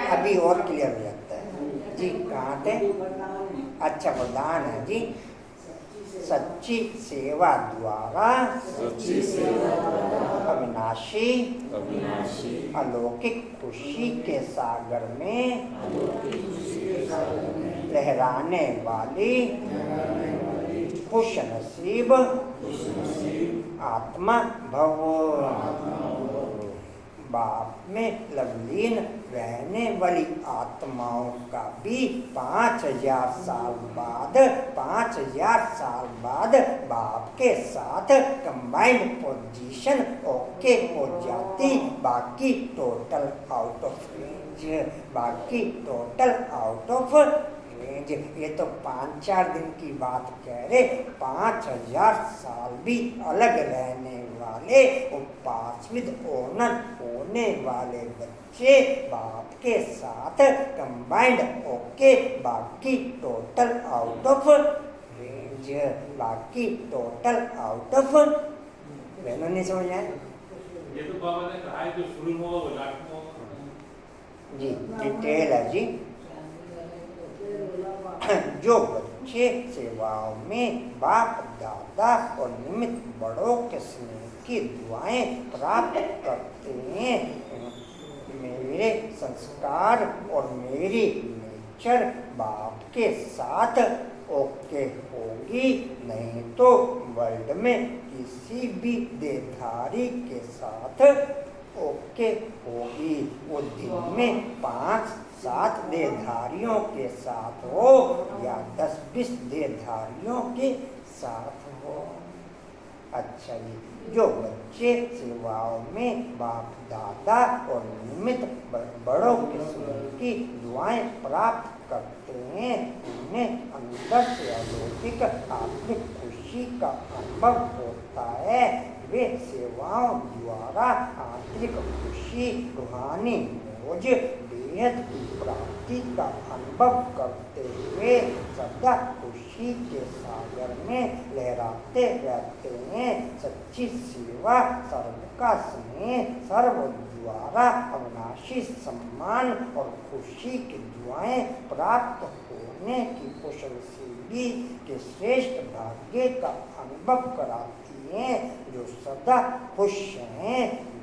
अभी और क्लियर हो जाता है जी। कहाँ थे? अच्छा, वरदान है जी। सच्ची सेवा द्वारा अविनाशी अलौकिक खुशी के सागर में लहराने वाली खुश नसीब आत्मा भव। बाप में लवलीन रहने वाली आत्माओं का भी 5000 साल बाद 5000 साल बाद बाप के साथ कंबाइंड पोजीशन ओके हो जाती। बाकी टोटल आउट ऑफ रेंज, बाकी टोटल आउट ऑफ रेंज। ये तो 5-4 दिन की बात कह रहे, 5000 साल भी अलग रहने वाले वो पासविद ओनर होने वाले बच्चे बाप के साथ कंबाइंड ओके, बाकी टोटल आउट ऑफ रेंज, बाकी टोटल आउट ऑफ। बहनों नहीं समझ आए? ये तो बाबा ने कहा है जो शुरू में होगा वो लास्ट में होगा जी, डिटेल है जी। जो बच्चे सेवाओं में बाप दादा और निमित्त बड़ों के स्नेह की दुआएं प्राप्त करते हैं, मेरे संस्कार और मेरी नेचर बाप के साथ ओके होगी, नहीं तो वर्ल्ड में किसी भी देहधारी के साथ ओके होगी। वो दिन में 5-7 देहधारियों के साथ हो या 10-20 देहधारियों के साथ हो। अच्छा जी, जो बच्चे सेवाओं में बाप दादा और निमित्त बड़ों के स्नेह की दुआएं प्राप्त करते हैं, उन्हें अंदर से अलौकिक आत्मिक खुशी का अनुभव होता है। वे सेवाओं द्वारा आंतरिक खुशी, रूहानी मौज, बेहद की प्राप्ति का अनुभव करते हुए सदा खुशी के सागर में लहराते रहते हैं। सच्ची सेवा, सर्व का स्नेह, सर्व द्वारा अविनाशी सम्मान और खुशी की दुआएं प्राप्त होने की खुशनसीबी के श्रेष्ठ भाग्य का अनुभव कराती हैं। जो सदा खुश हैं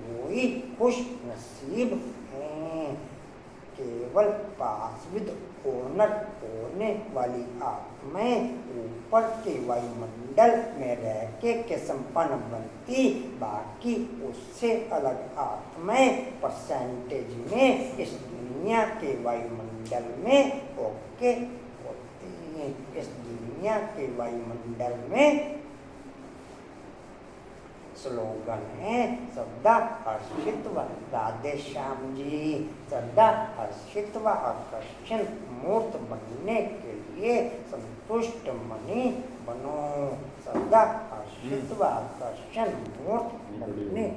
वही खुश नसीब हैं। केवल पासविद ओनर होने वाली आत्माएं ऊपर के वायुमंडल में रह के संपन्न बनती, बाकी उससे अलग आत्माएं परसेंटेज में इस दुनिया के वायुमंडल में ओके होती हैं। इस दुनिया के वायुमंडल में स्लोगन है सदा हर्षित्व, राधे श्याम जी, सदा हर्षित्व आकर्षण मूर्त बनने के लिए संतुष्ट मणि बनो, सदा हर्षित्व आकर्षण मूर्त बनने